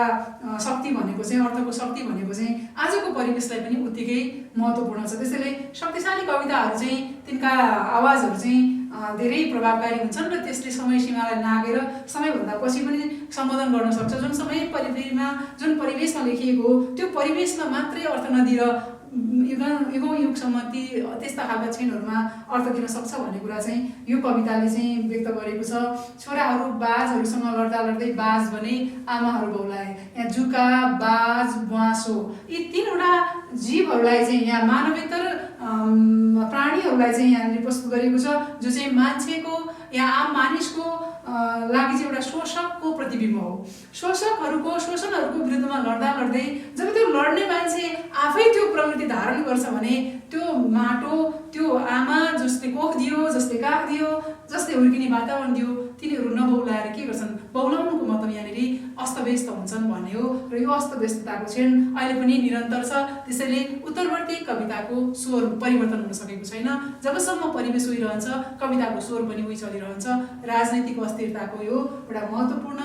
शक्ति भनेको चाहिँ, अर्थको शक्ति भनेको चाहिँ आजको परिवेशलाई पनि उत्तिकै महत्त्वपूर्ण छ। त्यसैले शक्तिशाली कविताहरू चाहिँ तिनका आवाजहरू चाहिँ धेरै प्रभावकारी हुन्छन् र त्यसले समय सीमालाई नागेर समयभन्दा पछि पनि सम्बोधन गर्न सक्छ। जुन समय परिवेशमा, जुन परिवेशमा लेखिएको हो त्यो परिवेशमा मात्रै अर्थ नदिएर युगौँ-युगसम्म ती त्यस्ता खालका क्षणहरूमा अर्थ दिन सक्छ भन्ने कुरा चाहिँ यो कविताले चाहिँ व्यक्त गरेको छ। छोराहरू बाजहरूसँग लड्दै बाज भने आमाहरू बहुलाए। यहाँ जुका, बाज, ब्वाँसो यी तीनवटा जीवहरूलाई चाहिँ यहाँ मानवेतर प्राणीहरूलाई चाहिँ यहाँनिर प्रस्तुत गरेको छ, जो चाहिँ मान्छेको यहाँ आम मानिसको लागि चाहिँ एउटा शोषकको प्रतिबिम्ब हो। शोषणहरूको विरुद्धमा लड्दै जब त्यो लड्ने मान्छे आफै त्यो प्रवृत्ति धारण गर्छ भने त्यो माटो, त्यो आमा जसले कोख दियो, जसले काख दियो, जसले हुर्किने वातावरण दियो, तिनीहरू नबहुलाएर के गर्छन्? बहुलाउनुको मतलब यहाँनिर अस्तव्यस्त हुन्छन् भन्ने हो। र यो अस्तव्यस्तताको क्षण अहिले पनि निरन्तर छ। त्यसैले उत्तरवर्ती कविताको स्वर परिवर्तन हुन सकेको छैन। जबसम्म परिवेश उहिरहन्छ कविताको स्वर पनि उही चलिरहन्छ। राजनैतिक अस्थिरताको यो एउटा महत्त्वपूर्ण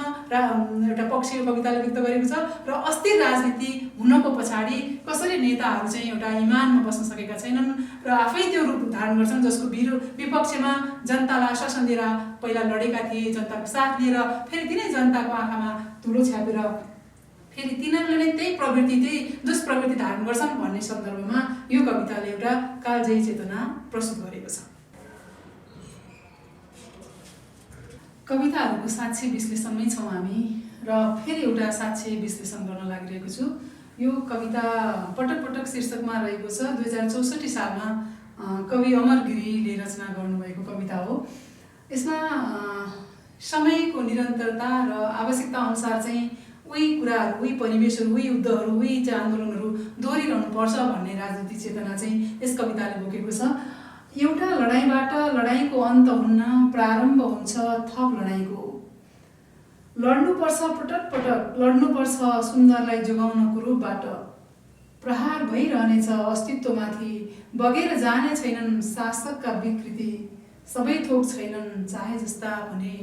एउटा पक्ष यो कविताले व्यक्त गरेको छ। र अस्थिर राजनीति हुनको पछाडि कसरी नेताहरू चाहिँ एउटा इमानमा बस्न सकेका छैनन् र आफै त्यो रूप धारण गर्छन्, जसको विपक्षमा जनतालाई आश्वासन दिएर पहिला लडेका थिए, जनताको साथ लिएर फेरि तिनै जनताको आँखामा धुलो छ्यापेर फेरि तिनीहरूले नै त्यही प्रवृत्ति, त्यही दुष्प्रवृत्ति धारण गर्छन् भन्ने सन्दर्भमा यो कविताले एउटा कालजयी चेतना प्रस्तुत गरेको छ। कविताहरूको साक्ष्य विश्लेषणमै छौँ हामी र फेरि एउटा साक्ष्य विश्लेषण गर्न लागिरहेको छु। यो कविता पटक पटक शीर्षकमा रहेको छ। 2064 सालमा कवि अमर गिरीले रचना गर्नुभएको कविता हो। यसमा समयको निरन्तरता र आवश्यकता अनुसार चाहिँ उही कुराहरू, उही परिवेशहरू, उही युद्धहरू, उही चाहिँ आन्दोलनहरू दोहोरिरहनु पर्छ भन्ने राजनीतिक चेतना चाहिँ यस कविताले बोकेको छ। एउटा लडाइँबाट लडाइँको अन्त हुन्न, प्रारम्भ हुन्छ थप लडाइँको। लड्नुपर्छ पटक पटक, लड्नुपर्छ सुन्दरलाई जोगाउनको रूपबाट। प्रहार भइरहनेछ अस्तित्वमाथि, बगेर जाने छैनन् शासकका विकृति। सबै थोक छैनन् चाहे जस्ता भने,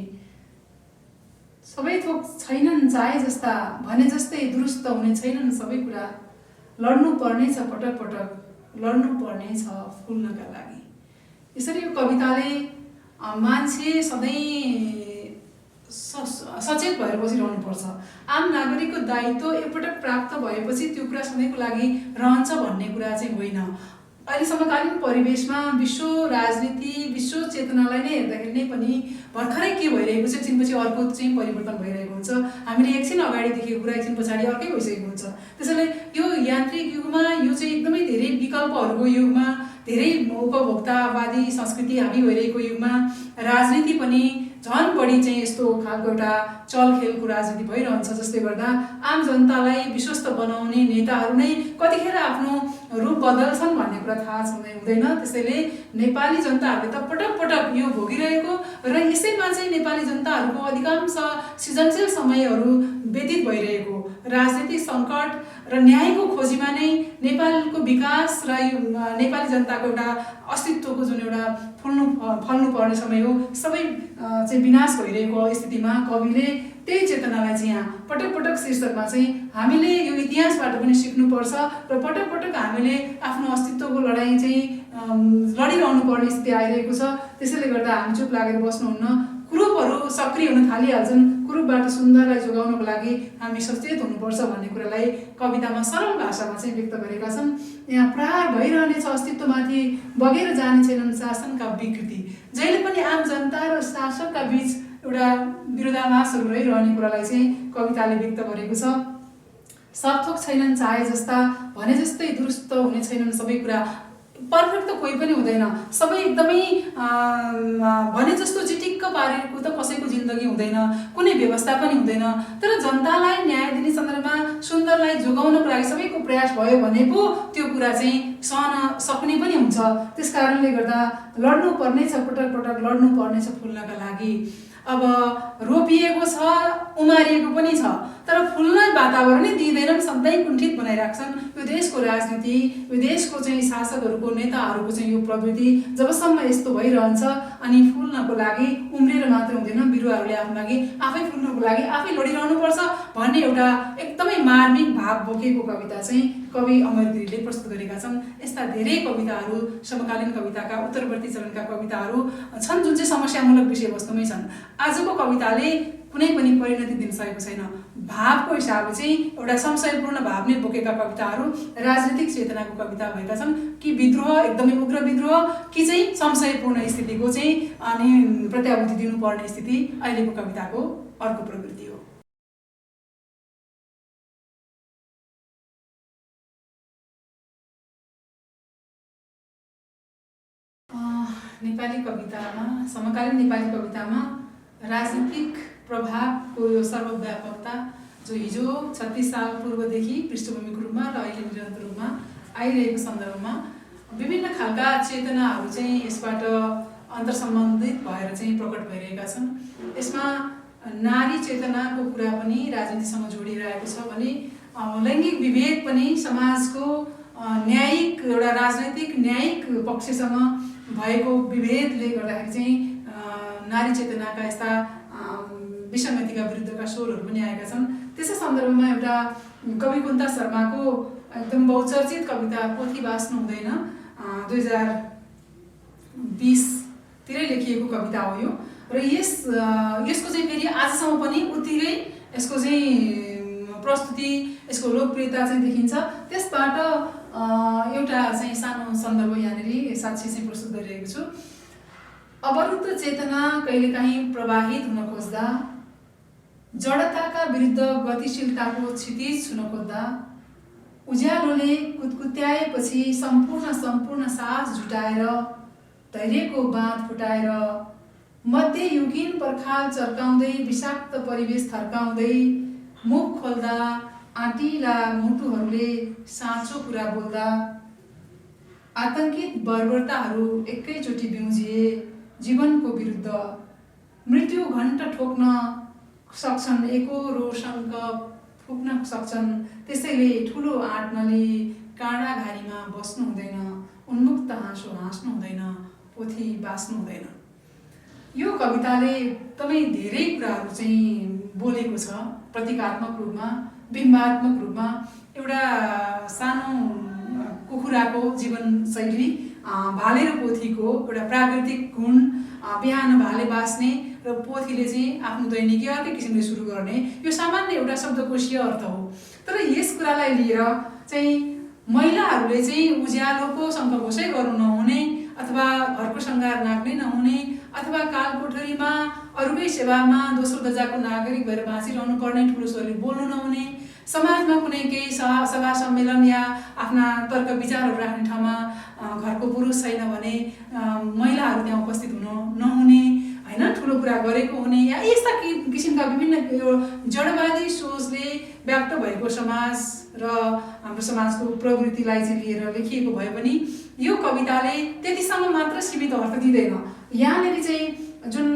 सबै थोक छैनन् चाहे जस्ता भने जस्तै दुरुस्त हुने छैनन् सबै कुरा। लड्नु पर्नेछ पटक पटक, लड्नु पर्नेछ फुल्नका लागि। यसरी यो कविताले मान्छे सधैँ सचेत भएर बसिरहनुपर्छ। आम नागरिकको दायित्व एकपटक प्राप्त भएपछि त्यो कुरा सधैँको लागि रहन्छ भन्ने कुरा चाहिँ होइन। अहिले समकालीन परिवेशमा विश्व राजनीति, विश्व चेतनालाई नै हेर्दाखेरि नै पनि भर्खरै के भइरहेको छ, एकछिनपछि अर्को चाहिँ परिवर्तन भइरहेको हुन्छ। हामीले एकछिन अगाडि देखेको कुरा एकछिन पछाडि अर्कै भइसकेको हुन्छ। त्यसैले यो यान्त्रिक युगमा, यो चाहिँ एकदमै धेरै विकल्पहरूको युगमा, धेरै उपभोक्तावादी संस्कृति हाबी भइरहेको युगमा राजनीति पनि झन् बढी चाहिँ यस्तो खालको एउटा चलखेलको राजनीति भइरहन्छ, जसले गर्दा आम जनतालाई विश्वस्त बनाउने नेताहरू नै कतिखेर आफ्नो रूप बदल्छन् भन्ने कुरा थाहा हुँदैन। त्यसैले नेपाली जनताहरूले त पटक पटक यो भोगिरहेको र यसैमा चाहिँ नेपाली जनताहरूको अधिकांश सृजनशील समयहरू व्यतीत भइरहेको राजनीतिक सङ्कट र न्यायको खोजीमा नै नेपालको विकास र यो नेपाली जनताको एउटा अस्तित्वको जुन एउटा फल्नु पर्ने समय हो, सबै चाहिँ विनाश भइरहेको स्थितिमा कविले त्यही चेतनालाई चाहिँ यहाँ पटक पटक शीर्षकमा चाहिँ हामीले यो इतिहासबाट पनि सिक्नुपर्छ र पटक पटक हामीले आफ्नो अस्तित्वको लडाइँ चाहिँ लडिरहनु पर्ने स्थिति आइरहेको छ। त्यसैले गर्दा हामी चुप लागेर बस्नुहुन्न, कुरूपहरू सक्रिय हुन थालिहाल्छन्। कुरूपबाट सुन्दरलाई जोगाउनको लागि हामी सचेत हुनुपर्छ भन्ने कुरालाई कवितामा सरल भाषामा चाहिँ व्यक्त गरेका छन्। यहाँ प्रहार भइरहनेछ अस्तित्वमाथि, बगेर जाने छैनन् शासनका विकृति। जहिले पनि आम जनता र शासकका बीच एउटा विरोधाभासहरू रहिरहने कुरालाई चाहिँ कविताले व्यक्त गरेको छ। सबथोक छैनन् चाहे जस्ता, भने जस्तै दुरुस्त हुने छैनन् सबै कुरा। पर्फेक्ट त कोही पनि हुँदैन, सबै एकदमै भने जस्तो चिटिक्क पारेको त कसैको जिन्दगी हुँदैन, कुनै व्यवस्था पनि हुँदैन। तर जनतालाई न्याय दिने सन्दर्भमा सुन्दरलाई जोगाउनको लागि सबैको प्रयास भयो भने पो त्यो कुरा चाहिँ सहन सक्ने पनि हुन्छ। त्यस कारणले गर्दा लड्नु पर्नेछ, पटक पटक लड्नु पर्नेछ फुल्नका लागि। अब रोपिएको छ, उमारिएको पनि छ, तर फुल्न वातावरणै दिँदैनन्, सधैँ कुण्ठित बनाइराख्छन्। यो देशको राजनीति, यो देशको चाहिँ शासकहरूको नेताहरूको चाहिँ यो प्रवृत्ति जबसम्म यस्तो भइरहन्छ अनि फुल्नको लागि उम्रिएर मात्र हुँदैन, बिरुवाहरूले आफ्नो लागि आफै फुल्नको लागि आफै लडिरहनुपर्छ भन्ने एउटा एकदमै मार्मिक भाव बोकेको कविता चाहिँ कवि अमरगिरीले प्रस्तुत गरेका छन्। यस्ता धेरै कविताहरू समकालीन कविताका उत्तरवर्ती चरणका कविताहरू छन् जुन चाहिँ समस्यामूलक विषयवस्तुमै छन्। आजको कविताले कुनै पनि परिणति दिन सकेको छैन। भावको हिसाबले चाहिँ एउटा संशयपूर्ण भाव नै बोकेका कविताहरू राजनीतिक चेतनाको कविता भएका छन्, कि विद्रोह एकदमै उग्र विद्रोह, कि चाहिँ संशयपूर्ण स्थितिको चाहिँ अनि प्रत्याभूति दिनुपर्ने स्थिति अहिलेको कविताको अर्को प्रवृत्ति हो। नेपाली कवितामा, समकालीन नेपाली कवितामा राजनीतिक प्रभावको यो सर्वव्यापकता जो हिजो 36 साल पूर्वदेखि पृष्ठभूमिको रूपमा र अहिले निरन्तर रूपमा आइरहेको सन्दर्भमा विभिन्न खालका चेतनाहरू चाहिँ यसबाट अन्तर्सम्बन्धित भएर चाहिँ प्रकट भइरहेका छन्। यसमा नारी चेतनाको कुरा पनि राजनीतिसँग जोडिरहेको छ भने लैङ्गिक विभेद पनि समाजको न्यायिक एउटा राजनैतिक न्यायिक पक्षसँग भएको विभेदले गर्दाखेरि चाहिँ नारी चेतनाका यस्ता विसङ्गतिका विरुद्धका स्वरहरू पनि आएका छन्। त्यसै सन्दर्भमा एउटा कवि कुन्ता शर्माको एकदम बहुचर्चित कविता पोथी बाँच्नु हुँदैन 2020तिरै लेखिएको कविता हो यो, र यसको चाहिँ फेरि आजसम्म पनि उत्तिकै यसको चाहिँ प्रस्तुति, यसको लोकप्रियता चाहिँ देखिन्छ। त्यसबाट एउटा चाहिँ सानो सन्दर्भ यहाँनिर साक्षी चाहिँ प्रस्तुत गरिरहेको छु। अवरुद्ध चेतना कहिलेकाहीँ प्रवाहित हुन खोज्दा, जडताका विरुद्ध गतिशीलताको क्षितिज छुन खोज्दा, उज्यालोले कुतकुत्याएपछि सम्पूर्ण सास जुटाएर, धैर्यको बाँध फुटाएर, मध्ययुगीन पर्खाल चर्काउँदै, विषाक्त परिवेश थर्काउँदै, मुख खोल्दा आँटिला मुटुहरूले साँचो कुरा बोल्दा, आतंकित बर्बरताहरू एकैचोटि बिउजिए जीवनको विरुद्ध, मृत्यु घण्ट ठोक्न सक्छन्, एकहोरो शङ्ख फुक्न सक्छन्। त्यसैले ठुलो आँट नलिई काँडाघारीमा बस्नु हुँदैन, उन्मुक्त हाँसो हाँस्नु हुँदैन, पोथी बाँच्नु हुँदैन। यो कविताले एकदमै धेरै कुराहरू चाहिँ बोलेको छ, प्रतीकात्मक रूपमा, बिम्बात्मक रूपमा। एउटा सानो कुखुराको जीवनशैली, भाले र पोथीको एउटा प्राकृतिक गुण, बिहान भाले बाँच्ने र पोथीले चाहिँ आफ्नो दैनिकी अर्कै किसिमले सुरु गर्ने, यो सामान्य एउटा शब्दकोशीय अर्थ हो। तर यस कुरालाई लिएर चाहिँ महिलाहरूले चाहिँ उज्यालोको शङ्खघोषै गर्नु नहुने, अथवा घरको सङ्घार नाग्नै नहुने, अथवा कालकोठरीमा अरूकै सेवामा दोस्रो दर्जाको नागरिक भएर बाँचिरहनु पर्ने, ठुलो स्वरले बोल्नु नहुने, समाजमा कुनै केही सभा सम्मेलन या आफ्ना तर्क विचारहरू राख्ने ठाउँमा घरको पुरुष छैन भने महिलाहरू त्यहाँ उपस्थित हुन नहुने, होइन ठुलो कुरा गरेको हुने या यस्ता किसिमका विभिन्न यो जडवादी सोचले व्याप्त भएको समाज र हाम्रो समाजको प्रवृत्तिलाई चाहिँ लिएर लेखिएको भए पनि यो कविताले त्यतिसम्म मात्र सीमित अर्थ दिँदैन। यहाँनिर चाहिँ जुन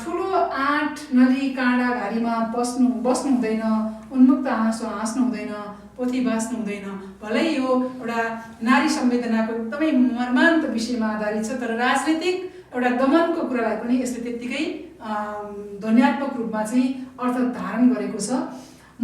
ठुलो आँट नली काँडा घारीमा बस्नु हुँदैन, उन्मुक्त हाँसो हाँस्नु हुँदैन, पोथी बाँच्नु हुँदैन। भलै यो एउटा नारी संवेदनाको एकदमै मर्मान्त विषयमा आधारित छ, तर राजनीतिक एउटा दमनको कुरालाई पनि यसले त्यत्तिकै ध्वन्यात्मक रूपमा चाहिँ अर्थ धारण गरेको छ।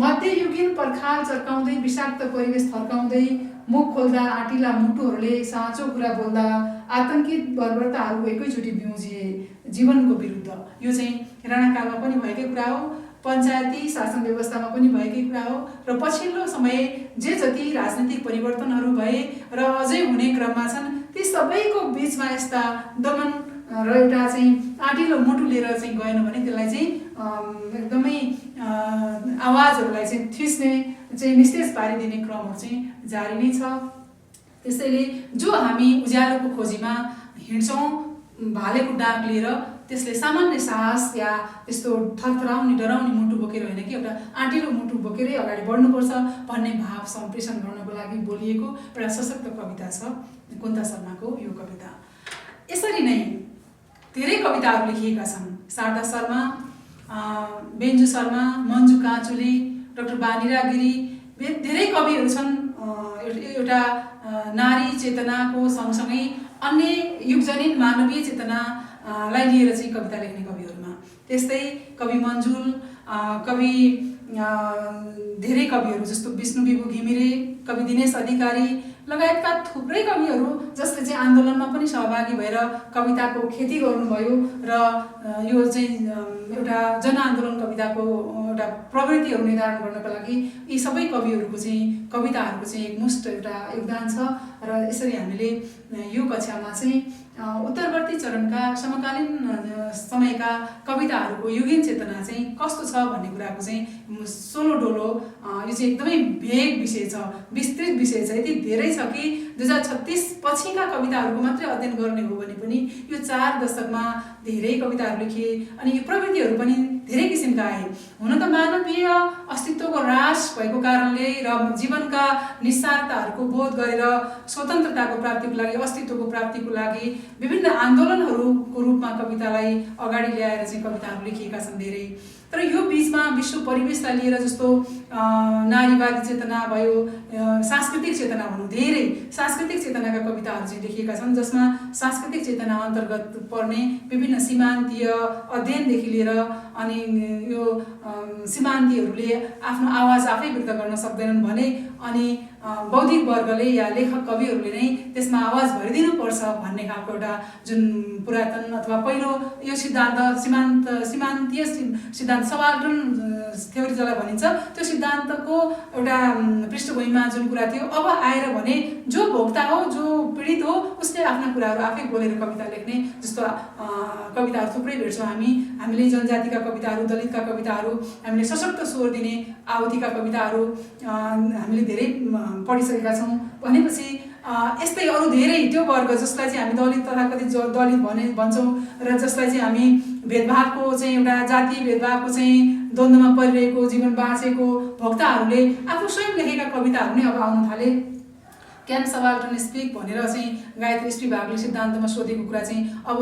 मध्ययुगीन पर्खाल चर्काउँदै विषाक्त परिवेश थर्काउँदै मुख खोल्दा आँटिला मुटुहरूले साँचो कुरा बोल्दा आतंकित बर्बरताहरू एकैचोटि बिउजिए जीवनको विरुद्ध। यो चाहिँ राणाकालमा पनि भएकै कुरा हो, पञ्चायती शासन व्यवस्थामा पनि भएकै कुरा हो र पछिल्लो समय जे जति राजनीतिक परिवर्तनहरू भए र अझै हुने क्रममा छन् ती सबैको बिचमा यस्ता दमन र एउटा चाहिँ आँटिलो मुटु लिएर चाहिँ गएन भने त्यसलाई चाहिँ एकदमै आवाजहरूलाई चाहिँ थिच्ने चाहिँ निस्तेज पारिदिने क्रमहरू चाहिँ जारी नै छ। त्यसैले जो हामी उज्यालोको खोजीमा हिँड्छौँ भालेको डाक लिएर, त्यसले सामान्य साहस या त्यस्तो थरथराउने डराउने मुटु बोकेर होइन कि एउटा आँटिलो मुटु बोकेरै अगाडि बढ्नुपर्छ भन्ने भाव सम्प्रेषण गर्नको लागि बोलिएको एउटा सशक्त कविता छ कुन्ता शर्माको यो कविता। यसरी नै धेरै कविताहरू लेखिएका छन्। शारदा शर्मा, बेन्जु शर्मा, मन्जु काँचुली, डाक्टर बानिरा गिरी, धेरै कविहरू छन्। एउटा नारी चेतनाको सँगसँगै अन्य युगजनिन मानवीय चेतनालाई लिएर चाहिँ कविता लेख्ने कविहरूमा त्यस्तै कवि मन्जुल, कवि धेरै कविहरू जस्तो विष्णु विभु घिमिरे, कवि दिनेश अधिकारी लगायतका थुप्रै कविहरू जसले चाहिँ आन्दोलनमा पनि सहभागी भएर कविताको खेती गर्नुभयो र यो चाहिँ एउटा जनआन्दोलन कविताको एउटा प्रवृत्तिहरू निर्धारण गर्नको लागि यी सबै कविहरूको चाहिँ कविताहरूको चाहिँ एकमुष्ट एउटा योगदान छ। र यसरी हामीले यो कक्षामा चाहिँ उत्तरवर्ती चरणका समकालीन समयका कविताहरूको युगीन चेतना चाहिँ कस्तो छ भन्ने कुराको चाहिँ सोलो डोलो यो चाहिँ एकदमै भेग विषय छ, विस्तृत विषय छ। यति धेरै छ कि 2036 पछिका कविताहरूको मात्रै अध्ययन गर्ने हो भने पनि यो 4 दशकमा धेरै कविताहरू लेखिए अनि यो प्रवृत्तिहरू पनि धेरै किसिमका आए। हुन त मानवीय अस्तित्वको ह्रास भएको कारणले र जीवनका निस्सारताहरूको बोध गरेर स्वतन्त्रताको प्राप्तिको लागि, अस्तित्वको प्राप्तिको लागि विभिन्न आन्दोलनहरूको रूपमा कवितालाई अगाडि ल्याएर चाहिँ कविताहरू लेखिएका छन् धेरै। तर यो बीचमा विश्व परिवेशलाई लिएर जस्तो नारीवादी चेतना भयो, सांस्कृतिक चेतना भनौँ, धेरै सांस्कृतिक चेतनाका कविताहरू चाहिँ लेखिएका छन् जसमा सांस्कृतिक चेतना अन्तर्गत पर्ने विभिन्न सीमान्तीय अध्ययनदेखि लिएर अनि यो सीमान्तीहरूले आफ्नो आवाज आफै व्यक्त गर्न सक्दैनन् भने अनि बौद्धिक वर्गले या लेखक कविहरूले नै त्यसमा आवाज भरिदिनुपर्छ भन्ने खालको एउटा जुन पुरातन अथवा पहिलो यो सिद्धान्त सीमान्तीय सिद्धान्त सबाल्टर्न थ्योरी जसलाई भनिन्छ त्यो सिद्धान्तको एउटा पृष्ठभूमिमा जुन कुरा थियो, अब आएर भने जो भोक्ता हो, जो पीडित हो, उसले आफ्ना कुराहरू आफै बोलेर कविता लेख्ने जस्तो कविताहरू थुप्रै भेट्छौँ हामीले जनजातिका कविताहरू, दलितका कविताहरू, हामीले सशक्त स्वर दिने आहुतिका कविताहरू हामीले धेरै पढिसकेका छौँ। भनेपछि यस्तै अरू धेरै त्यो वर्ग जसलाई चाहिँ हामी दलित तथाकथित दलित भन्छौँ र जसलाई चाहिँ हामी भेदभावको चाहिँ एउटा जाति भेदभावको चाहिँ द्वन्द्वमा परिरहेको जीवन बाँचेको भोक्ताहरूले आफू स्वयं लेखेका कविताहरू नै अब आउन थाले। क्यान सबाल्टर्न स्पिक भनेर चाहिँ गायत्री स्पिवाकले सिद्धान्तमा सोधेको कुरा चाहिँ अब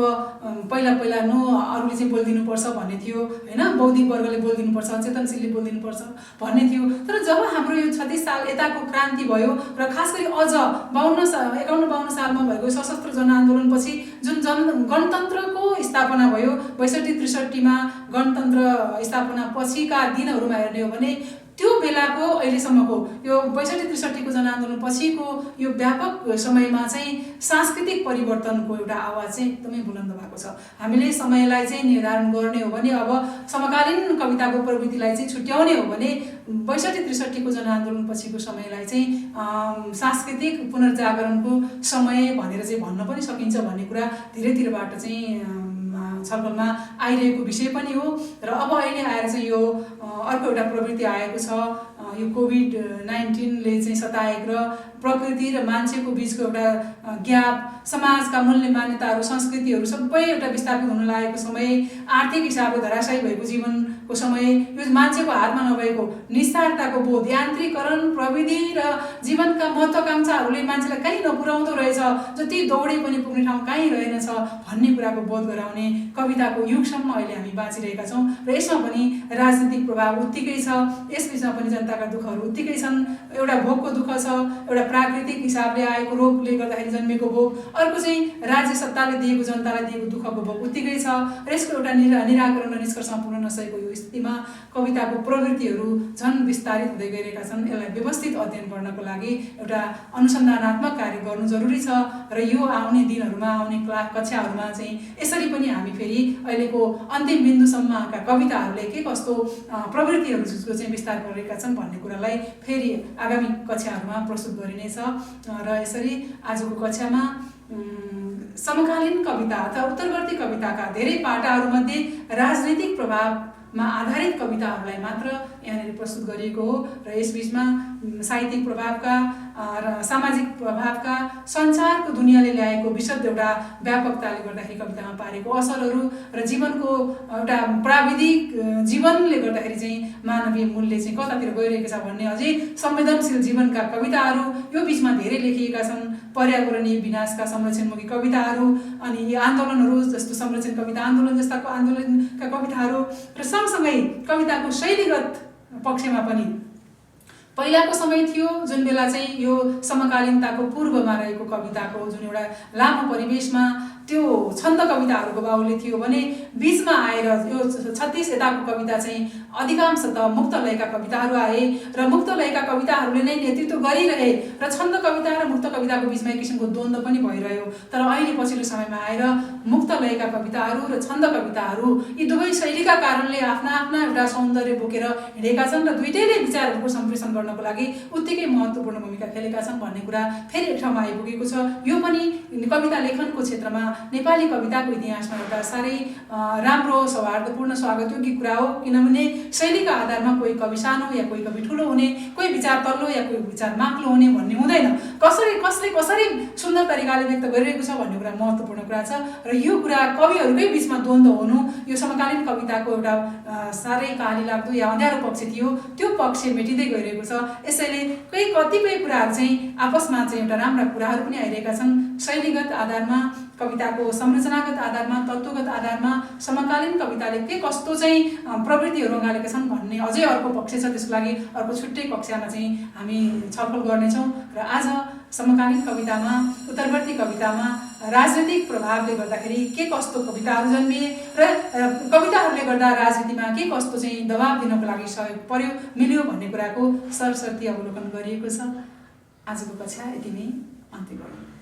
पहिला नो अरूले चाहिँ बोलिदिनुपर्छ भन्ने थियो होइन, बौद्धिक वर्गले बोलिदिनुपर्छ, चेतनशीलले बोलिदिनुपर्छ भन्ने थियो। तर जब हाम्रो यो 36 साल यताको क्रान्ति भयो र खास गरी अझ 51-52 सालमा भएको सशस्त्र जनआन्दोलनपछि जुन गणतन्त्रको स्थापना भयो 62-63मा गणतन्त्र स्थापना पछिका दिनहरूमा हेर्ने हो भने त्यो बेलाको अहिलेसम्मको यो 62-63को जनआन्दोलन पछिको यो व्यापक समयमा चाहिँ सांस्कृतिक परिवर्तनको एउटा आवाज चाहिँ एकदमै बुलन्द भएको छ। हामीले समयलाई चाहिँ निर्धारण गर्ने हो भने, अब समकालीन कविताको प्रवृत्तिलाई चाहिँ छुट्याउने हो भने 62-63को जनआन्दोलन पछिको समयलाई चाहिँ सांस्कृतिक पुनर्जागरणको समय भनेर चाहिँ भन्न पनि सकिन्छ भन्ने कुरा धेरैतिरबाट चाहिँ छलफलमा आइरहेको विषय पनि हो। र अब अहिले आएर चाहिँ यो अर्को एउटा प्रवृत्ति आएको छ यो कोभिड-19ले चाहिँ सताएको र प्रकृति र मान्छेको बिचको एउटा ग्याप, समाजका मूल्य मान्यताहरू, संस्कृतिहरू सबै एउटा विस्थापित हुन लागेको समय, आर्थिक हिसाबले धराशायी भएको जीवनको समय, यो मान्छेको हातमा नभएको निस्तारताको बोध, यान्त्रिकरण, प्रविधि र जीवनका महत्त्वाकांक्षाहरूले मान्छेलाई कहीँ नपुर्याउँदो रहेछ, जति दौडे पनि पुग्ने ठाउँ कहीँ रहेनछ भन्ने कुराको बोध गराउने कविताको युगसम्म अहिले हामी बाँचिरहेका छौँ। र यसमा पनि राजनीतिक प्रभाव उत्तिकै छ, यसबिचमा पनि जनताका दुःखहरू उत्तिकै छन्। एउटा भोकको दुःख छ, एउटा प्राकृतिक हिसाबले आएको रोगले गर्दाखेरि जन्मेको भोग, अर्को चाहिँ राज्य सत्ताले दिएको, जनतालाई दिएको दुःखको भोग उत्तिकै छ। र यसको एउटा निराकरण र निष्कर्षमा पुग्न नसकेको यो स्थितिमा कविताको प्रवृत्तिहरू झन् विस्तारित हुँदै गइरहेका छन्। यसलाई व्यवस्थित अध्ययन गर्नको लागि एउटा अनुसन्धानात्मक कार्य गर्नु जरुरी छ। र यो आउने दिनहरूमा, आउने कक्षाहरूमा चाहिँ यसरी पनि हामी फेरि अहिलेको अन्तिम बिन्दुसम्मका कविताहरूले के कस्तो प्रवृत्तिहरू जसको चाहिँ विस्तार गरेका छन् भन्ने कुरालाई फेरि आगामी कक्षाहरूमा प्रस्तुत गरिनेछ। र यसरी आजको कक्षामा समकालीन कविता अथवा उत्तरवर्ती कविताका धेरै पाटाहरूमध्ये राजनैतिक प्रभावमा आधारित कविताहरूलाई मात्र यहाँनिर प्रस्तुत गरिएको हो। र यसबिचमा साहित्यिक प्रभावका र सामाजिक प्रभावका, सञ्चारको दुनियाँले ल्याएको विशद एउटा व्यापकताले गर्दाखेरि कवितामा पारेको असरहरू र जीवनको एउटा प्राविधिक जीवनले गर्दाखेरि चाहिँ मानवीय मूल्य चाहिँ कतातिर गइरहेको छ भन्ने अझै संवेदनशील जीवनका कविताहरू यो बिचमा धेरै लेखिएका छन्। पर्यावरणीय विनाशका संरक्षणमुखी कविताहरू, अनि यी आन्दोलनहरू जस्तो संरक्षण कविता आन्दोलन जस्ताको आन्दोलनका कविताहरू, र सँगसँगै कविताको शैलीगत पक्षमा पनि पहिलाको समय थियो जुन बेला चाहिँ यो समकालीनताको पूर्वमा रहेको कविताको जुन एउटा लामो परिवेशमा त्यो छन्द कविताहरूको बाहुल्य थियो भने बीचमा आएर यो 36 यताको कविता चाहिँ अधिकांशतः मुक्त लयका कविताहरू आए र मुक्त लयका कविताहरूले नै नेतृत्व गरिरहे र छन्द कविता र मुक्त कविताको बीचमा एक किसिमको द्वन्द्व पनि भइरह्यो। तर अहिले पछिल्लो समयमा आएर मुक्त लयका कविताहरू र छन्द कविताहरू यी दुवै शैलीका कारणले आफ्ना आफ्ना एउटा सौन्दर्य बोकेर हिँडेका छन् र दुईटैले विचारहरूको सम्प्रेषण गर्नको लागि उत्तिकै महत्त्वपूर्ण भूमिका खेलेका छन् भन्ने कुरा फेरि एक ठाउँमा आइपुगेको छ। यो पनि कविता लेखनको क्षेत्रमा नेपाली कविताको इतिहासमा एउटा साह्रै राम्रो सौहार्दपूर्ण स्वागतयोग्य कुरा हो। किनभने शैलीका आधारमा कोही कवि सानो या कोही कवि ठुलो हुने, कोही विचार तल्लो या कोही विचार माक्लो हुने भन्ने हुँदैन। कसले कसरी सुन्दर तरिकाले व्यक्त गरिरहेको छ भन्ने कुरा महत्त्वपूर्ण कुरा छ। र यो कुरा कविहरूकै बिचमा द्वन्द्व हुनु यो समकालीन कविताको एउटा साह्रै काली लाग्दो या अँध्यारो पक्ष थियो, त्यो पक्ष मेटिँदै गइरहेको छ। यसैले कतिपय कुराहरू चाहिँ आपसमा चाहिँ एउटा राम्रा कुराहरू पनि आइरहेका छन्। शैलीगत आधारमा, कविताको संरचनागत आधारमा, तत्त्वगत आधारमा समकालीन कविताले के कस्तो चाहिँ प्रवृत्तिहरू अँगालेका छन् भन्ने अझै अर्को पक्ष छ। त्यसको लागि अर्को छुट्टै कक्षामा चाहिँ हामी छलफल गर्नेछौँ। र आज समकालीन कवितामा, उत्तरवर्ती कवितामा राजनैतिक प्रभावले गर्दाखेरि के कस्तो कविताहरू जन्मिए र कविताहरूले गर्दा राजनीतिमा के कस्तो चाहिँ दबाब दिनको लागि सहयोग पर्यो मिल्यो भन्ने कुराको सरसर्ती अवलोकन गरिएको छ। आजको कक्षा यति नै अन्त्य गरौँ।